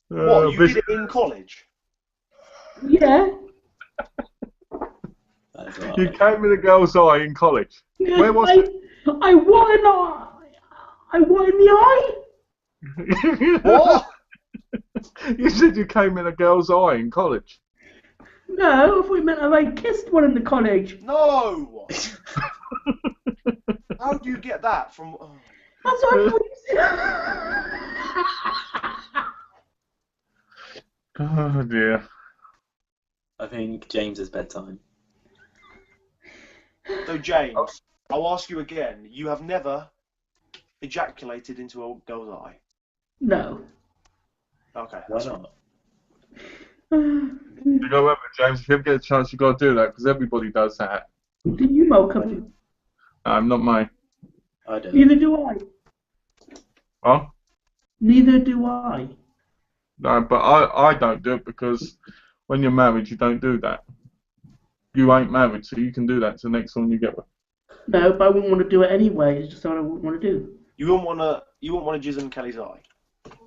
What, you did it in college? Yeah. as well. You came in a girl's eye in college. Where was it? I won in the eye. What? You said you came in a girl's eye in college. No, if we meant I kissed one in the college. No! How do you get that from... Oh. That's what I thought you said. Oh dear. I think James's bedtime. So, James, I'll ask you again. You have never ejaculated into a girl's eye? No. Okay. Why not? You got to remember, James, if you ever get a chance, you got to do that because everybody does that. Do you, Malcolm? Not me. I don't. Neither do I. Well, Neither do I. no, but I don't do it because when you're married, you don't do that. You ain't married, so you can do that to the next one you get with. No, but I wouldn't want to do it anyway. It's just what I wouldn't want to do. You wouldn't want to jizz in Kelly's eye?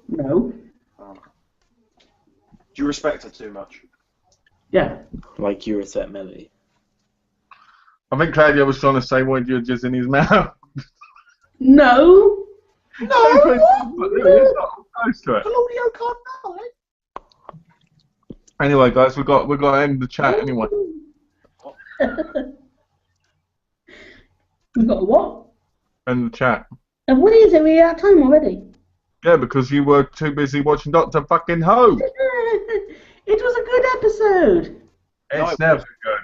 No. Oh. Do you respect her too much? Yeah. Like you respect Melly. I think Claudia was trying to say, why do you jizz in his mouth? No. No! It's not close to it. Claudio can't die. Anyway, guys, we've got to end the chat anyway. We've got a what? End the chat. And what is it? We're out of time already. Yeah, because you were too busy watching Doctor fucking Who. It was a good episode. It's never good.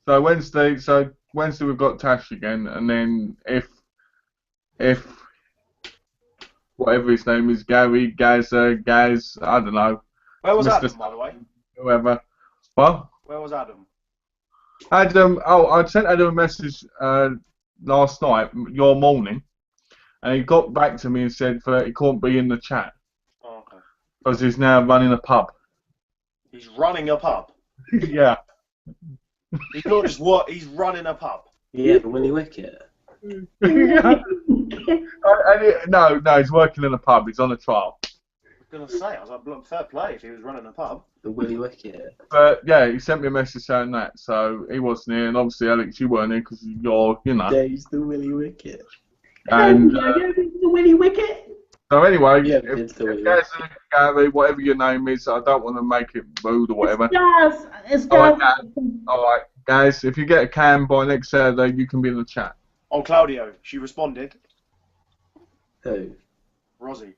So Wednesday we've got Tash again, and then if whatever his name is, Gary, Gaz, I don't know. Where was Mr. Adam, by the way? Whoever. What? Where was Adam? Adam, I sent Adam a message last night, your morning, and he got back to me and said that he couldn't be in the chat Oh, okay. because he's now running a pub. He's running a pub. Yeah. He's not just what, he's running a pub. Yeah, the Willy Wicket. No, he's working in a pub. He's on a trial. I was going to say, I was like, look, fair play if he was running a pub. The Willy Wicket. But yeah, he sent me a message saying that, so he wasn't here, and obviously Alex, you weren't here because you're, you know. Dave's the Willy Wicket. And the Willy Wicket. so anyway, Yeah, if it's the Willy Gaz, Gary, whatever your name is, I don't want to make it rude or whatever. It's All Gaz. right, guys, if you get a can by next Saturday, you can be in the chat. Oh, Claudio, she responded. Who? Rosie.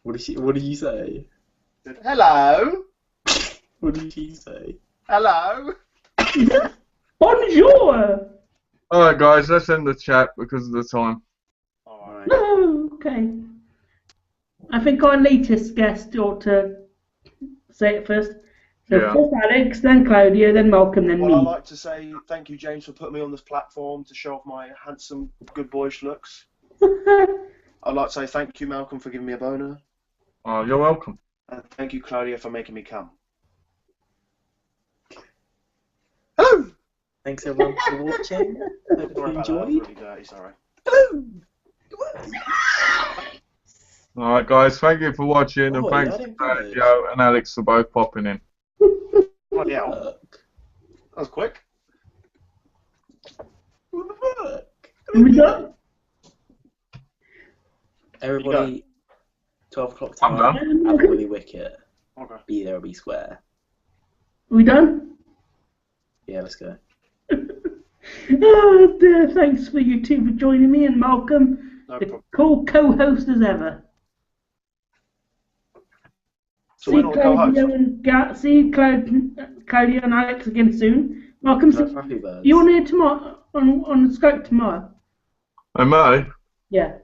What did you say? Said, hello. What did she say? Hello. Bonjour. Alright, guys, let's end the chat because of the time. Alright. No, okay. I think our latest guest ought to say it first. So Yeah. first Alex, then Claudio, then Malcolm, then Well, I'd me. like to say thank you, James, for putting me on this platform to show off my handsome, good boyish looks. I'd like to say thank you, Malcolm, for giving me a boner. Oh, you're welcome. And thank you, Claudia, for making me come. Hello! Thanks everyone for watching. Hope you Sorry about that, that was enjoyed. really dirty, sorry. Alright, guys, thank you for watching, and Oh, thanks I to didn't finish. Joe and Alex for both popping in. Bloody hell. Fuck. That was quick. What the fuck? Are we done? Everybody, 12 o'clock I'm tonight, done. have a Willy Wicket. Okay. Be there or be square. Are we done? Yeah, let's go. Oh dear, thanks for you two for joining me and Malcolm, No the problem. cool co-host as ever. So we're not co-hosts. Claudio and Alex again soon. Malcolm, No see, Fluffy Birds. you on here tomorrow on Skype tomorrow? I may. Yeah.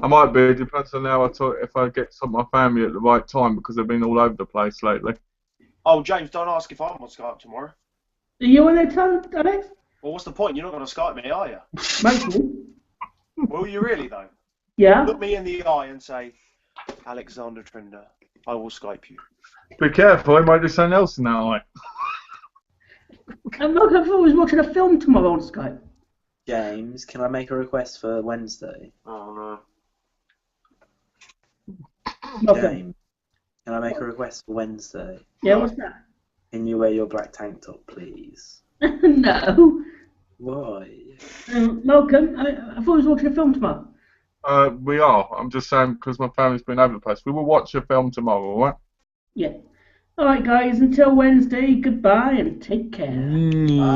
I might be. It depends on how if I get some of my family at the right time because they've been all over the place lately. Oh, James, don't ask if I'm on Skype tomorrow. Are you on there, Alex? Well, what's the point? You're not going to Skype me, are you? Maybe. Will you really, though? Yeah. Look me in the eye and say, Alexander Trinder, I will Skype you. Be careful, I might do something else in that eye. I'm looking forward to watching a film tomorrow on Skype. James, can I make a request for Wednesday? Oh, no. Okay. James, Can I make a request for Wednesday? Yeah, what's that? Can you wear your black tank top, please? No. Why? Malcolm, I thought we was watching a film tomorrow. We are. I'm just saying because my family's been over the place. We will watch a film tomorrow, alright? Yeah. All right, guys. Until Wednesday. Goodbye and take care. Mm.